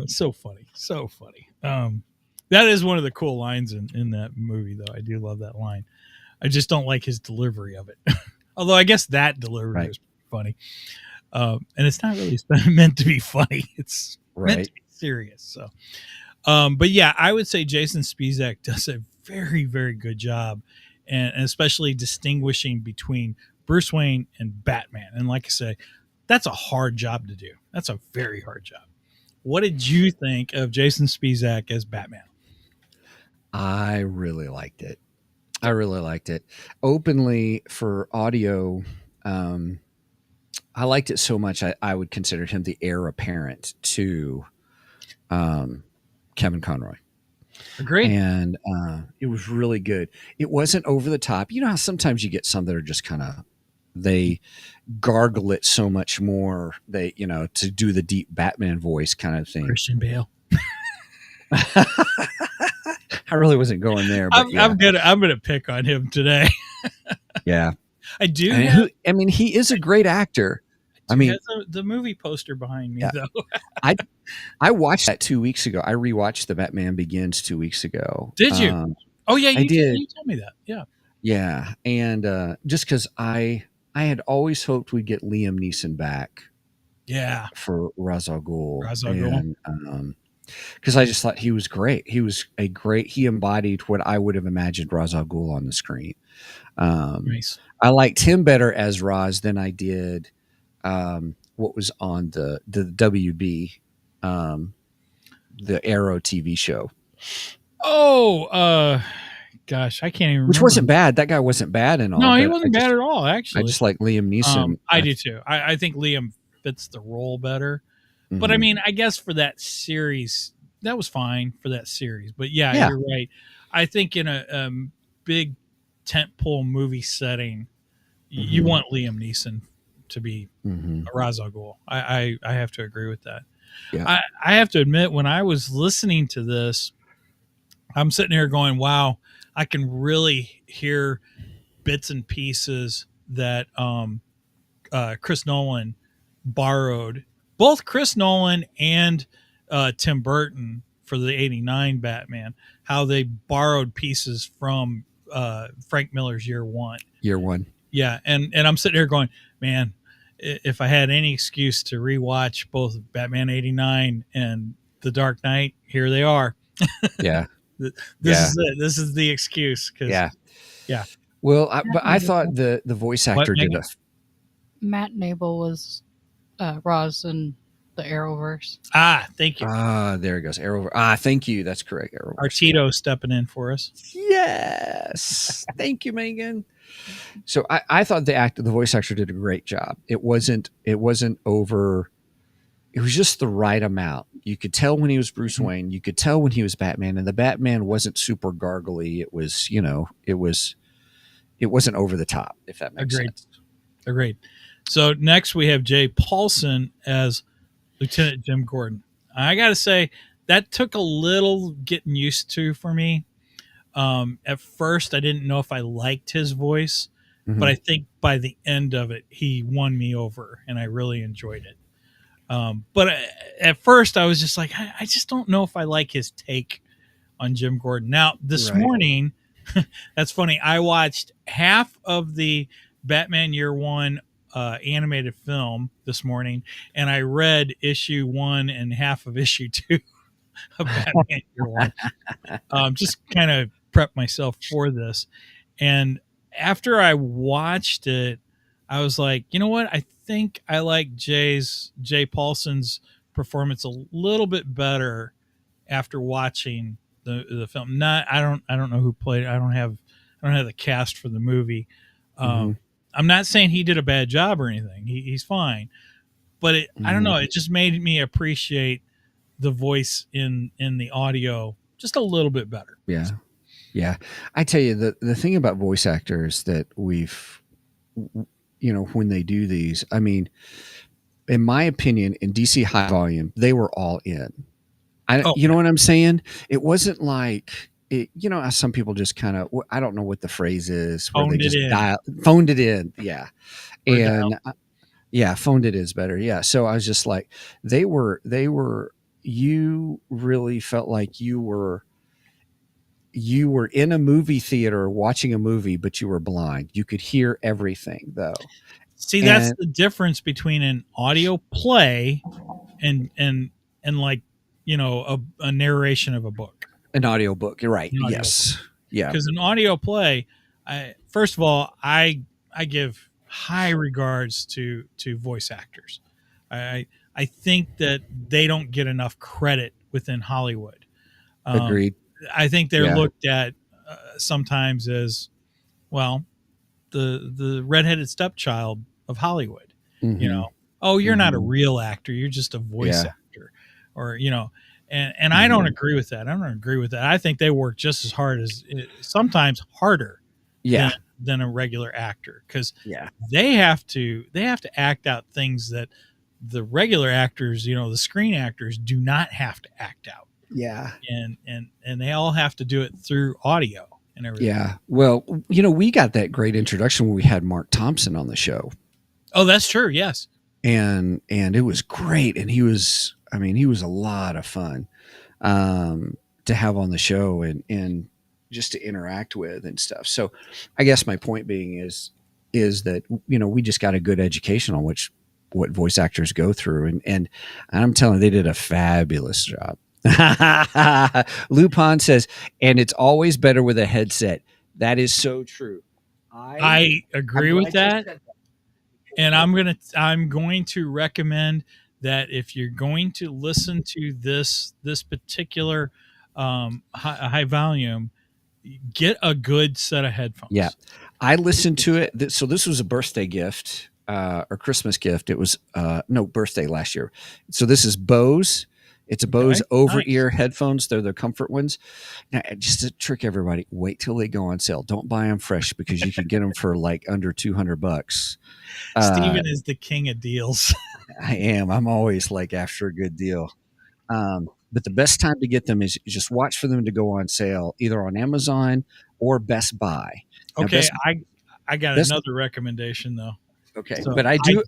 So funny. So funny. That is one of the cool lines in that movie, though. I do love that line. I just don't like his delivery of it. Although I guess that delivery is funny. And it's not really meant to be funny. It's meant to be serious. So, but yeah, I would say Jason Spizak does a very, very good job, and especially distinguishing between Bruce Wayne and Batman. And like I say, that's a hard job to do. That's a very hard job. What did you think of Jason Spizak as Batman? I really liked it. Openly for audio, I liked it so much I would consider him the heir apparent to Kevin Conroy. Agreed. And it was really good. It wasn't over the top. You know how sometimes you get some that are just kind of, they gargle it so much more, they, to do the deep Batman voice kind of thing. Christian Bale. I really wasn't going there, but I'm gonna pick on him today. Yeah. I do. I mean, he is a great actor. I mean, the movie poster behind me though. I watched that 2 weeks ago. I rewatched The Batman Begins 2 weeks ago. Did you? Oh yeah, I did. You told me that. Yeah. Yeah, and just because I had always hoped we'd get Liam Neeson back. Yeah. For Ra's al Ghul. Ra's al Ghul. And because I just thought he was great. He embodied what I would have imagined Ra's al Ghul on the screen. Nice. I liked him better as Ra's than I did what was on the WB, the Arrow TV show. Oh, gosh, I can't even remember. Which wasn't bad. That guy wasn't bad and all. No, he wasn't bad at all, actually. I just like Liam Neeson. I do too. I think Liam fits the role better. Mm-hmm. But I mean, I guess for that series, that was fine for that series. But yeah. You're right. I think in a big tentpole movie setting, you want Liam Neeson to be Ra's al Ghul. I have to agree with that. Yeah. I have to admit, when I was listening to this, I'm sitting here going, wow, I can really hear bits and pieces that Chris Nolan borrowed. Both Chris Nolan and Tim Burton for the 89 Batman, how they borrowed pieces from Frank Miller's Year One. Yeah, and I'm sitting here going, man, if I had any excuse to rewatch both Batman 89 and The Dark Knight, here they are. Yeah. This is it. This is the excuse. Yeah. Well, but I thought the voice actor did a... Matt Nable was Ra's in the Arrowverse. Thank you. There it goes. Arrowverse. Thank you. That's correct. Arrowverse. Artito stepping in for us. Yes. Thank you, Megan. So I thought the voice actor did a great job. It wasn't over. It was just the right amount. You could tell when he was Bruce Wayne. You could tell when he was Batman, and the Batman wasn't super gargly. It was, it wasn't over the top, if that makes sense. Agreed. So next we have Jay Paulson as Lieutenant Jim Gordon. I got to say that took a little getting used to for me. At first, I didn't know if I liked his voice, but I think by the end of it, he won me over, and I really enjoyed it. But at first, I was just like, I just don't know if I like his take on Jim Gordon. Now, this morning, that's funny. I watched half of the Batman Year One animated film this morning, and I read issue 1 and half of issue 2 of Batman Year One. Just kind of prep myself for this. And after I watched it, I was like, you know what? I think I like Jay Paulson's performance a little bit better after watching the film. I don't know who played it. I don't have the cast for the movie. I'm not saying he did a bad job or anything. He's fine, but I don't know. It just made me appreciate the voice in the audio just a little bit better. Yeah. I tell you, the thing about voice actors that we've, when they do these, I mean, in my opinion, in DC High Volume, they were all in. You know what I'm saying? It wasn't like, how some people just kind of, I don't know what the phrase is, where phoned they just it phoned it in. Yeah. Phoned it is better. Yeah. So I was just like, you really felt like you were in a movie theater watching a movie, but you were blind. You could hear everything though. See, that's the difference between an audio play and like, a narration of a book. An audio book. You're right. Yes. Yeah. Because an audio play, first of all, I give high regards to voice actors. I think that they don't get enough credit within Hollywood. Agreed. I think they're looked at sometimes as, well, the redheaded stepchild of Hollywood. You're not a real actor. You're just a voice actor, or and I don't agree with that. I don't agree with that. I think they work just as hard as, sometimes harder, than a regular actor, because they have to act out things that the regular actors, the screen actors, do not have to act out. Yeah. And they all have to do it through audio and everything. Yeah. Well, we got that great introduction when we had Mark Thompson on the show. Oh, that's true. Yes. And it was great. And he was a lot of fun to have on the show and just to interact with and stuff. So I guess my point being is that, we just got a good education on what voice actors go through. And I'm telling you, they did a fabulous job. Lupin says, and it's always better with a headset. That is so true. I agree with that. And I'm going to recommend that if you're going to listen to this particular high volume, get a good set of headphones. Yeah, I listened to it. So this was a birthday gift or Christmas gift. It was birthday last year. So this is Bose. It's a Bose over-ear headphones. They're the comfort ones. Now, just to trick everybody, wait till they go on sale. Don't buy them fresh because you can get them for like under $200. Steven is the king of deals. I am. I'm always like after a good deal. But the best time to get them is just watch for them to go on sale, either on Amazon or Best Buy. Now, okay, I got another recommendation though. Okay, so but I do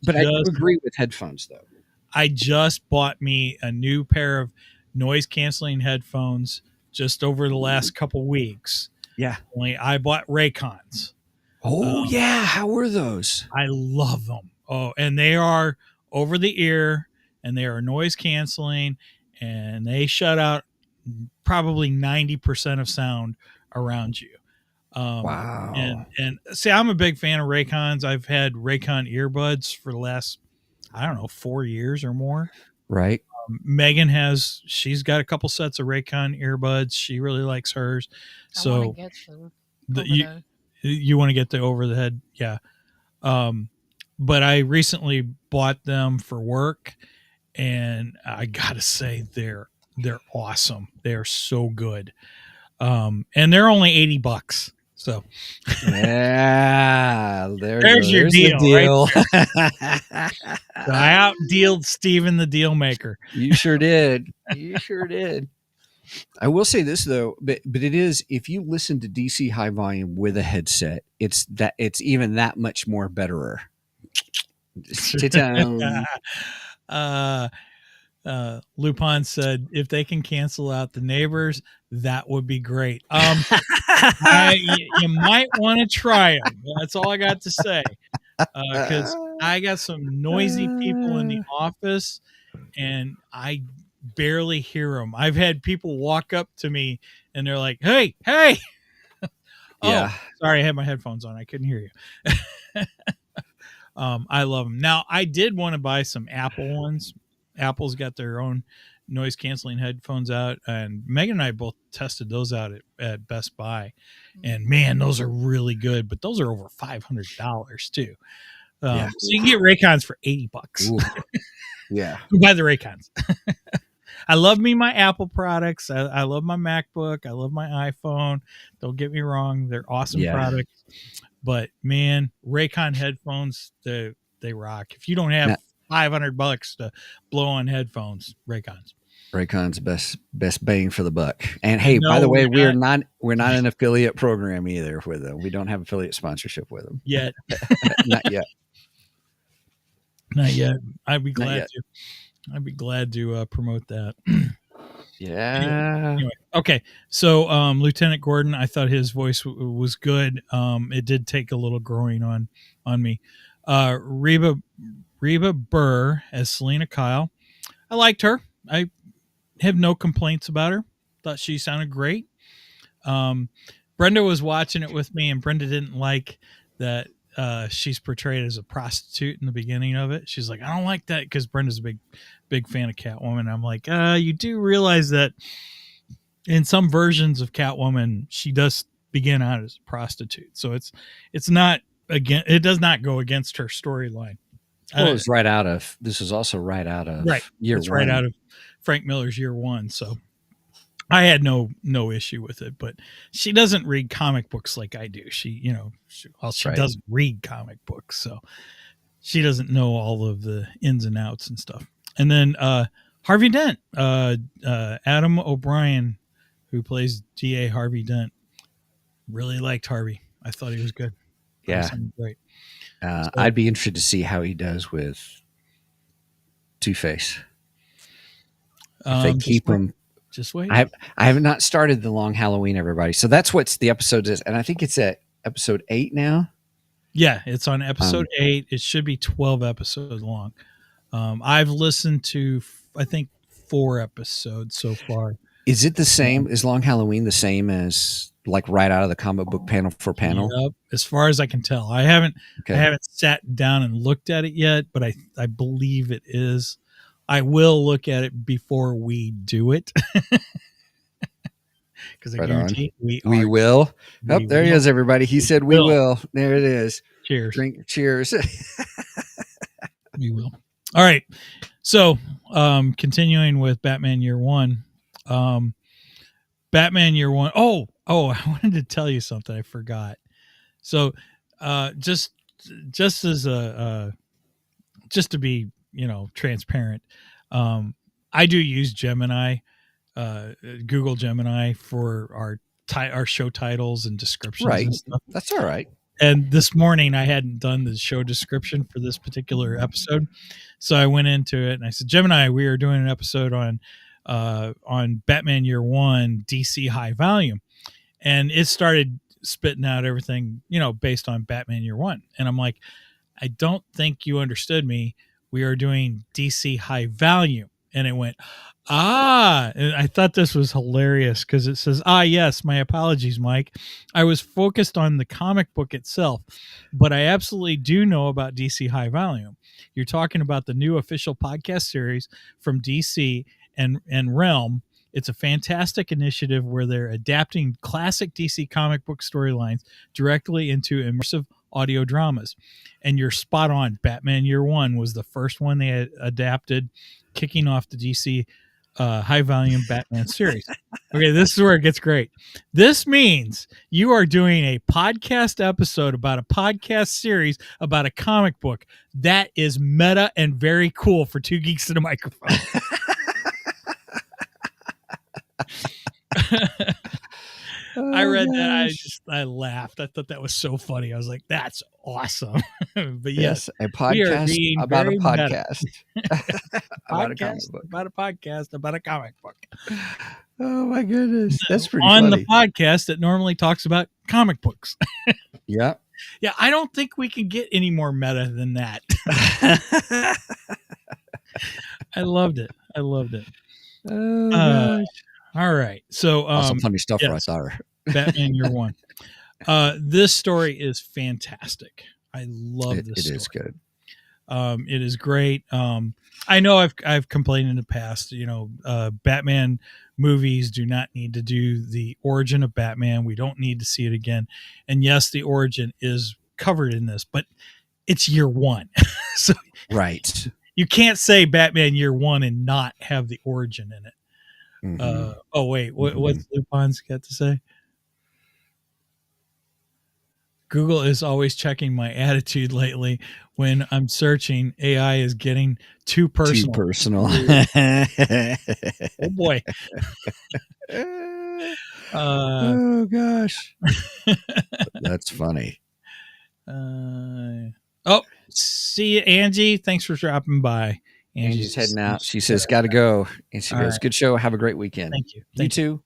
agree with headphones though. I just bought me a new pair of noise canceling headphones just over the last couple weeks. Yeah, only I bought Raycons. Oh yeah, how were those? I love them. Oh, and they are over the ear, and they are noise canceling, and they shut out probably 90% of sound around you. Wow. And see, I'm a big fan of Raycons. I've had Raycon earbuds for the last, 4 years or more. Right. Megan she's got a couple sets of Raycon earbuds. She really likes hers. So you want to get the over the head. Yeah. But I recently bought them for work, and I gotta say they're awesome. They're so good. And they're only $80. So yeah, there's your deal. Right there. So I out-dealed Steven the deal maker. You sure did. You sure did. I will say this though, but it is, if you listen to DC high volume with a headset, it's even that much more betterer. Lupin said, if they can cancel out the neighbors, that would be great. You might want to try them. That's all I got to say. Because I got some noisy people in the office, and I barely hear them. I've had people walk up to me, and they're like, "Hey!" Yeah. Oh, sorry, I had my headphones on. I couldn't hear you. I love them. Now, I did want to buy some Apple ones. Apple's got their own noise canceling headphones out, and Megan and I both tested those out at Best Buy, and man, those are really good. But those are over $500 too. So you can get Raycons for $80. Yeah, buy the Raycons. I love my Apple products. I love my MacBook. I love my iPhone. Don't get me wrong; they're awesome products. But man, Raycon headphones, they rock. If you don't have $500 to blow on headphones, Raycon's best bang for the buck. And hey, by the way, we're not an affiliate program either with them. We don't have affiliate sponsorship with them yet. Not yet. Not yet. I'd be glad to promote that. Yeah. Anyway, okay. So Lieutenant Gordon, I thought his voice was good. It did take a little growing on me. Reba Burr as Selena Kyle. I liked her. I have no complaints about her. Thought she sounded great. Brenda was watching it with me, and Brenda didn't like that she's portrayed as a prostitute in the beginning of it. She's like, I don't like that, because Brenda's a big fan of Catwoman. I'm like, you do realize that in some versions of Catwoman, she does begin out as a prostitute. So it's not it does not go against her storyline. Well, it was this was also right out of Year One. Right out of Frank Miller's Year One. So I had no issue with it, but she doesn't read comic books like I do. She doesn't read comic books. So she doesn't know all of the ins and outs and stuff. And then Harvey Dent, Adam O'Brien, who plays DA Harvey Dent, really liked Harvey. I thought he was good. Yeah, great. I'd be interested to see how he does with Two-Face. If they keep him. Just wait. I have not started the Long Halloween, everybody. So that's what the episode is, and I think it's at episode 8 now. Yeah, it's on episode 8. It should be 12 episodes long. I've listened to, I think, 4 episodes so far. Is it the same? Is Long Halloween the same as like right out of the comic book panel for panel? Yep, as far as I can tell. I haven't sat down and looked at it yet, but I believe it is. I will look at it before we do it. Because I guarantee we will. Oh, there he is, everybody. He said we will. There it is. Cheers. Cheers. We will. All right. So, continuing with Batman Year One. Batman Year One. Oh, I wanted to tell you something. I forgot. So, just as just to be, transparent, I do use Gemini, Google Gemini for our show titles and descriptions. Right. And stuff. That's all right. And this morning I hadn't done the show description for this particular episode. So I went into it and I said, Gemini, we are doing an episode on Batman Year One, DC High Volume. And it started spitting out everything, based on Batman Year One. And I'm like, I don't think you understood me. We are doing DC High Volume. And it went, and I thought this was hilarious because it says, yes, my apologies, Mike. I was focused on the comic book itself, but I absolutely do know about DC High Volume. You're talking about the new official podcast series from DC and Realm. It's a fantastic initiative where they're adapting classic DC comic book storylines directly into immersive audio dramas. And you're spot on. Batman Year One was the first one they had adapted, kicking off the DC high volume Batman series. Okay, this is where it gets great. This means you are doing a podcast episode about a podcast series about a comic book. That is meta and very cool for Two Geeks and a Microphone. I read that. I laughed. I thought that was so funny. I was like, that's awesome. But yes, a podcast about a podcast. About a podcast about a comic book. Oh my goodness. That's pretty on funny. The podcast that normally talks about comic books. Yeah. Yeah, I don't think we can get any more meta than that. I loved it. Oh gosh. All right. So some funny stuff right there. Batman Year One. This story is fantastic. I love this story. It is good. It is great. I know I've complained in the past, Batman movies do not need to do the origin of Batman. We don't need to see it again. And yes, the origin is covered in this, but it's Year One. So right. You can't say Batman Year One and not have the origin in it. Mm-hmm. What's Lupin's got to say? Google is always checking my attitude lately. When I'm searching, AI is getting too personal. Oh boy. Oh gosh. That's funny. See you, Angie. Thanks for dropping by. Angie's heading out. She says, "Got to go." And she goes, "Good show. Have a great weekend." Thank you. You too.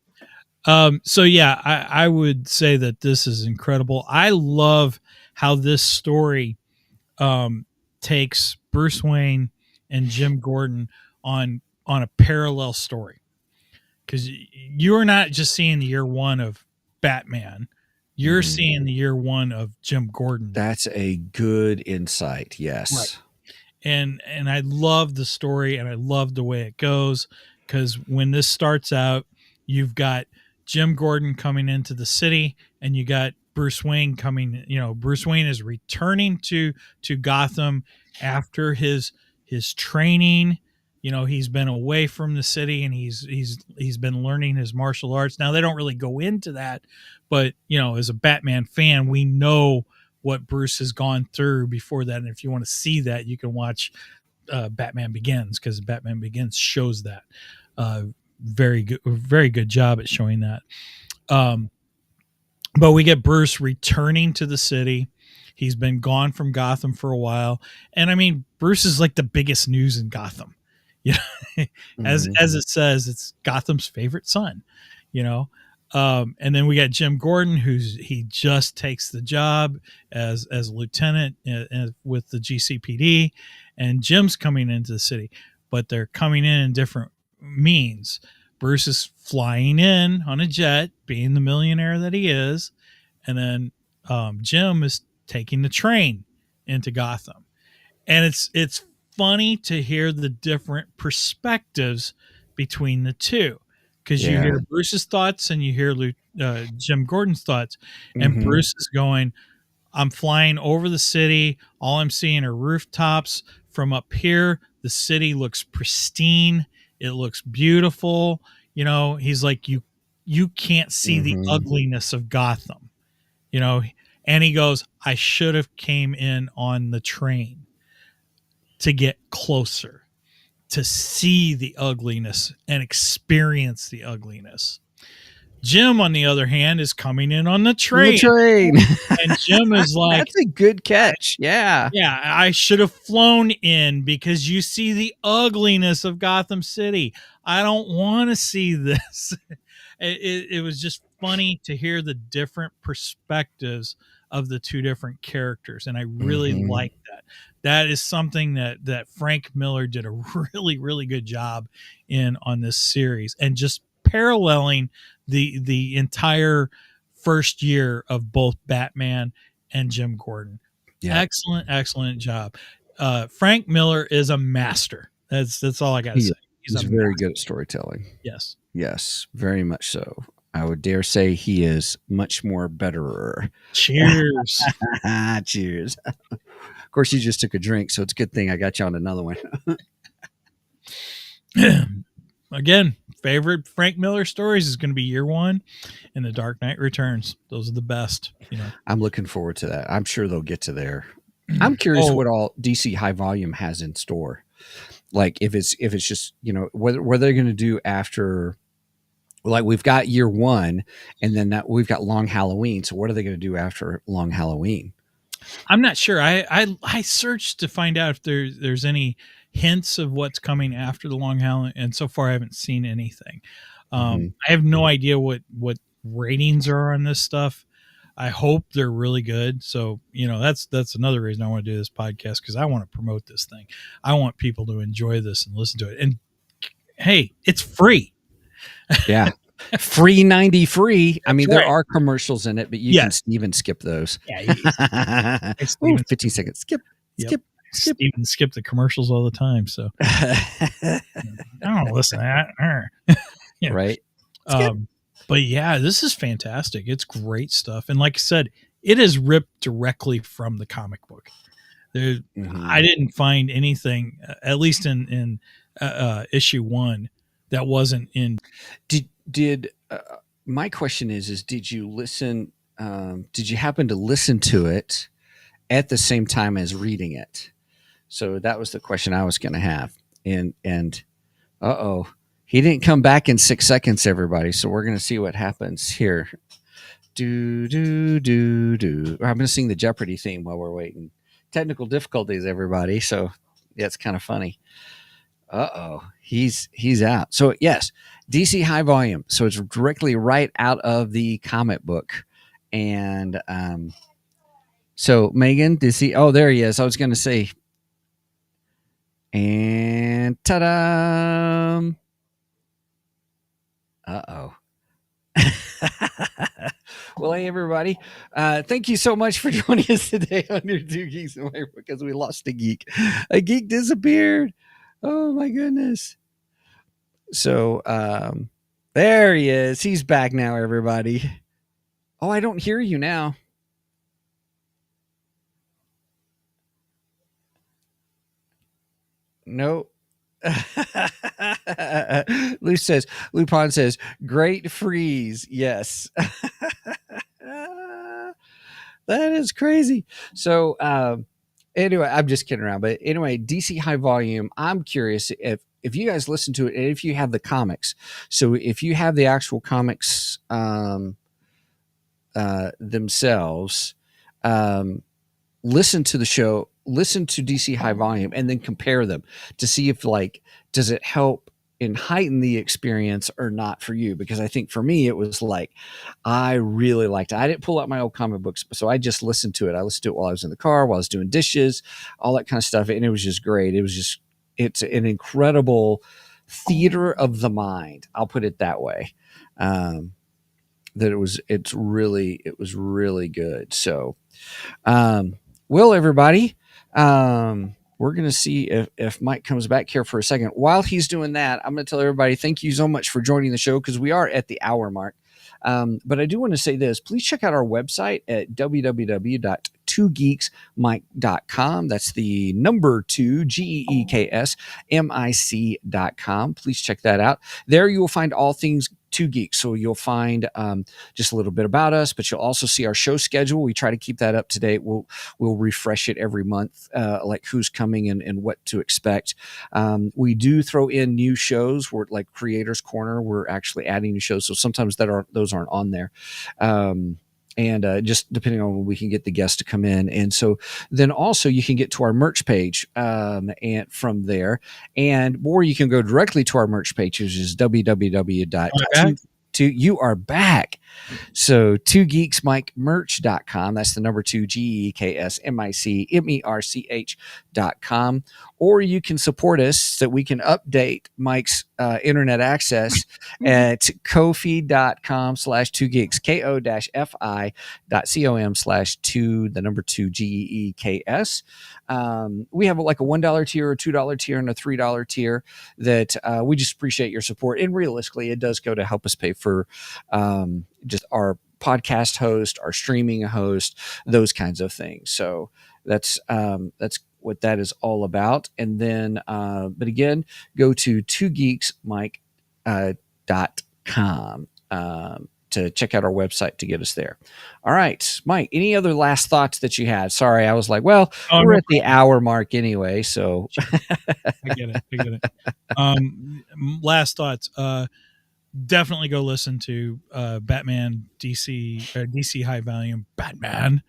So yeah, I would say that this is incredible. I love how this story takes Bruce Wayne and Jim Gordon on a parallel story, because you're not just seeing the Year One of Batman. You're seeing the Year One of Jim Gordon. That's a good insight. Yes. Right. And I love the story and I love the way it goes, because when this starts out, you've got Jim Gordon coming into the city and you got Bruce Wayne coming. Bruce Wayne is returning to Gotham after his training. He's been away from the city and he's been learning his martial arts. Now they don't really go into that, but as a Batman fan, we know what Bruce has gone through before that. And if you want to see that, you can watch Batman Begins, because Batman Begins shows that. Very good job at showing that. But we get Bruce returning to the city. He's been gone from Gotham for a while. And I mean, Bruce is like the biggest news in Gotham. You know, as it says, it's Gotham's favorite son, you know. And then we got Jim Gordon, he just takes the job as a lieutenant with the GCPD, and Jim's coming into the city, but they're coming in different means. Bruce is flying in on a jet, being the millionaire that he is, and then Jim is taking the train into Gotham. And it's funny to hear the different perspectives between the two, because you hear Bruce's thoughts and you hear Jim Gordon's thoughts, and Bruce is going, I'm flying over the city. All I'm seeing are rooftops. From up here, the city looks pristine. It looks beautiful. You know, he's like, you can't see the ugliness of Gotham, you know. And he goes, I should have came in on the train to get closer, to see the ugliness and experience the ugliness. Jim, on the other hand, is coming in on the train. And Jim is like, that's a good catch. Yeah. Yeah, I should have flown in, because you see the ugliness of Gotham City. I don't want to see this. It was just funny to hear the different perspectives of the two different characters. And I really like that. That is something that Frank Miller did a really, really good job on this series, and just paralleling the entire first year of both Batman and Jim Gordon. Yeah. Excellent job. Frank Miller is a master. That's all I got to say. He's very good at storytelling. Yes, very much so. I would dare say he is much more betterer. Cheers. Cheers. Of course, you just took a drink, so it's a good thing I got you on another one. Again, favorite Frank Miller stories is going to be Year One and The Dark Knight Returns. Those are the best. You know, I'm looking forward to that. I'm sure they'll get to there. I'm curious what all DC High Volume has in store. Like if it's just, you know, what they're going to do after. Like we've got Year One, and then we've got Long Halloween. So what are they going to do after Long Halloween? I'm not sure. I searched to find out if there's any hints of what's coming after the Long Halloween, and so far I haven't seen anything. I have no idea what ratings are on this stuff. I hope they're really good. So, you know, that's another reason I want to do this podcast, because I want to promote this thing. I want people to enjoy this and listen to it. And hey, it's free. Yeah. Free 90 free. I mean, right. There are commercials in it, but you can even skip those. Yeah. 15 seconds. Skip. Steven skip the commercials all the time. So I don't listen to that. Yeah. Right. But yeah, this is fantastic. It's great stuff. And like I said, it is ripped directly from the comic book. I didn't find anything, at least in issue 1, that wasn't in. Did my question is did you listen? Did you happen to listen to it at the same time as reading it? So that was the question I was going to have. And he didn't come back in 6 seconds, everybody. So we're going to see what happens here. I'm going to sing the Jeopardy theme while we're waiting. Technical difficulties, everybody. So yeah, it's kind of funny. He's out. So yes, DC High Volume. So it's directly right out of the comic book. And so Megan, DC. Oh, there he is. I was going to say. And ta-da! Well, hey, everybody. Thank you so much for joining us today on your Two Geeks and White, because we lost a geek. A geek disappeared. Oh, my goodness. So there he is. He's back now, everybody. Oh, I don't hear you now. Nope. Lupin says, great freeze. Yes. That is crazy. So, anyway, I'm just kidding around. But anyway, DC High Volume. I'm curious if you guys listen to it and if you have the comics. So if you have the actual comics themselves, listen to the show, listen to DC High Volume, and then compare them to see if does it help and heighten the experience or not for you. Because I think for me it was like I really liked it. I didn't pull out my old comic books, so I just listened to it. I listened to it while I was in the car, while I was doing dishes, all that kind of stuff, and it was just great. It's an incredible theater of the mind, I'll put it that way. That it was really good. So well, everybody, we're going to see if Mike comes back here for a second. While he's doing that, I'm going to tell everybody thank you so much for joining the show, because we are at the hour mark. But I do want to say this. Please check out our website at www.2geeksmic.com. That's the number 2, GEEKSMIC.com. Please check that out. There you will find all things Two Geeks. So you'll find just a little bit about us, but you'll also see our show schedule. We try to keep that up to date. We'll refresh it every month, like who's coming and what to expect. We do throw in new shows. We're like Creators Corner. We're actually adding new shows. So sometimes those aren't on there. And just depending on when we can get the guests to come in. And so then also you can get to our merch page and from there, or you can go directly to our merch page, which is you are back. So 2geeksmicmerch.com. That's the number 2, GEEKSMICMERCH.com. Or you can support us so that we can update Mike's internet access at ko-fi.com/2geeks, ko-fi.com/2, the number 2, GEEKS. We have like a $1 tier, a $2 tier, and a $3 tier that we just appreciate your support. And realistically, it does go to help us pay for just our podcast host, our streaming host, those kinds of things. So that's what that is all about. And then, but again, go to 2geeksmike.com to check out our website to get us there. All right, Mike, any other last thoughts that you had? Sorry, I was like, well, we're at the hour mark anyway, so. I get it. Last thoughts. Definitely go listen to Batman DC High Volume Batman.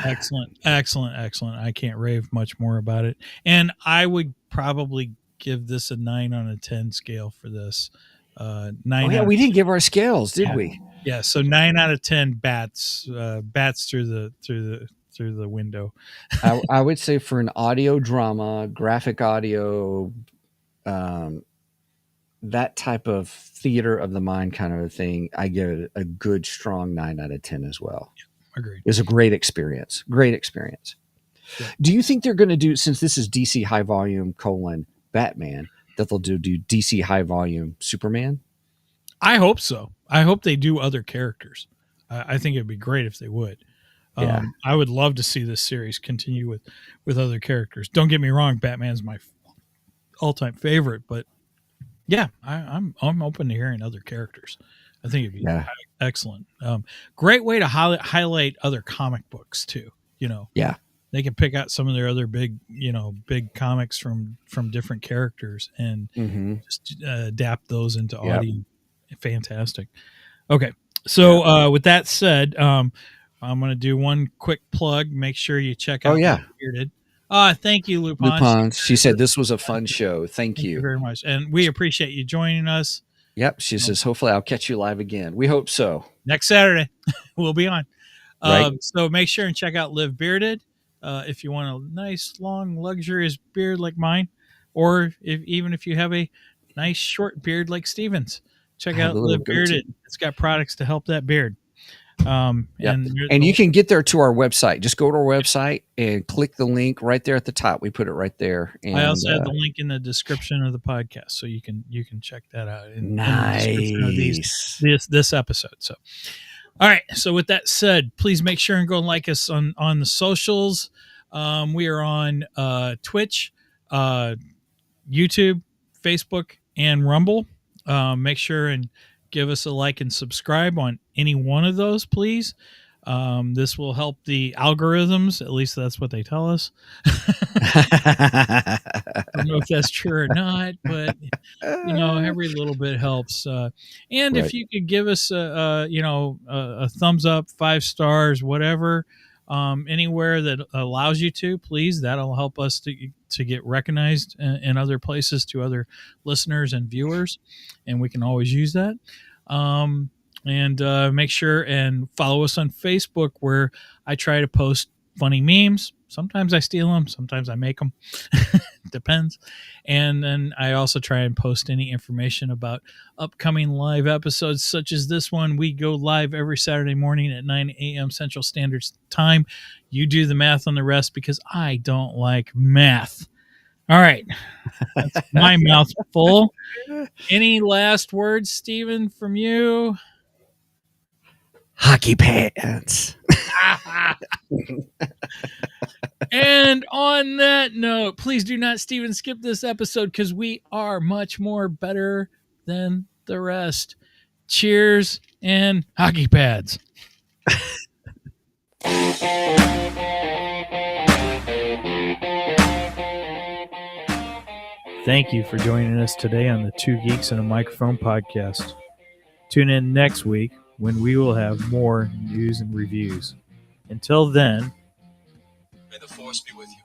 Excellent. I can't rave much more about it. And I would probably give this a 9 on a 10 scale for this. 9. We didn't give our scales, did we? Yeah. So 9 out of 10 bats through the window. I would say for an audio drama, graphic audio, that type of theater of the mind kind of a thing, I give it a good, strong 9 out of 10 as well. Yeah, agreed. It was a great experience. Yeah. Do you think they're going to do, since this is DC High Volume : Batman, that they'll do DC High Volume Superman? I hope so. I hope they do other characters. I think it'd be great if they would. Yeah. I would love to see this series continue with other characters. Don't get me wrong, Batman's my all-time favorite, but yeah, I'm open to hearing other characters. I think it'd be excellent. Great way to highlight other comic books too. Yeah, they can pick out some of their other big comics from different characters and just adapt those into audio. Fantastic. Okay, so with that said, I'm going to do one quick plug. Make sure you check out Bearded. Thank you, Lupin. She said this was a fun show. Thank you very much. And we appreciate you joining us. Yep. She says, hopefully I'll catch you live again. We hope so. Next Saturday, we'll be on. Right. So make sure and check out Live Bearded if you want a nice, long, luxurious beard like mine, or even if you have a nice, short beard like Steven's. Check out Live Bearded. It's got products to help that beard. And you can get there to our website. Just go to our website and click the link right there at the top. We put it right there. And I also have the link in the description of the podcast, so you can check that out. Nice. In the description of this episode. So, all right. So with that said, please make sure and go and like us on the socials. We are on Twitch, YouTube, Facebook, and Rumble. Make sure and give us a like and subscribe on any one of those, please. This will help the algorithms. At least that's what they tell us. I don't know if that's true or not, but every little bit helps. And if you could give us a thumbs up, 5 stars, whatever, anywhere that allows you to, please, that'll help us to get recognized in other places to other listeners and viewers, and we can always use that. And make sure and follow us on Facebook, where I try to post funny memes. Sometimes I steal them, sometimes I make them. Depends. And then I also try and post any information about upcoming live episodes, such as this one. We go live every Saturday morning at 9 a.m. Central Standard Time. You do the math on the rest, because I don't like math. All right. That's my mouth full. Any last words, Steven, from you? Hockey pants. And on that note, please do not, Steven, skip this episode, because we are much more better than the rest. Cheers and hockey pads. Thank you for joining us today on the Two Geeks and a Microphone podcast. Tune in next week when we will have more news and reviews. Until then, may the force be with you.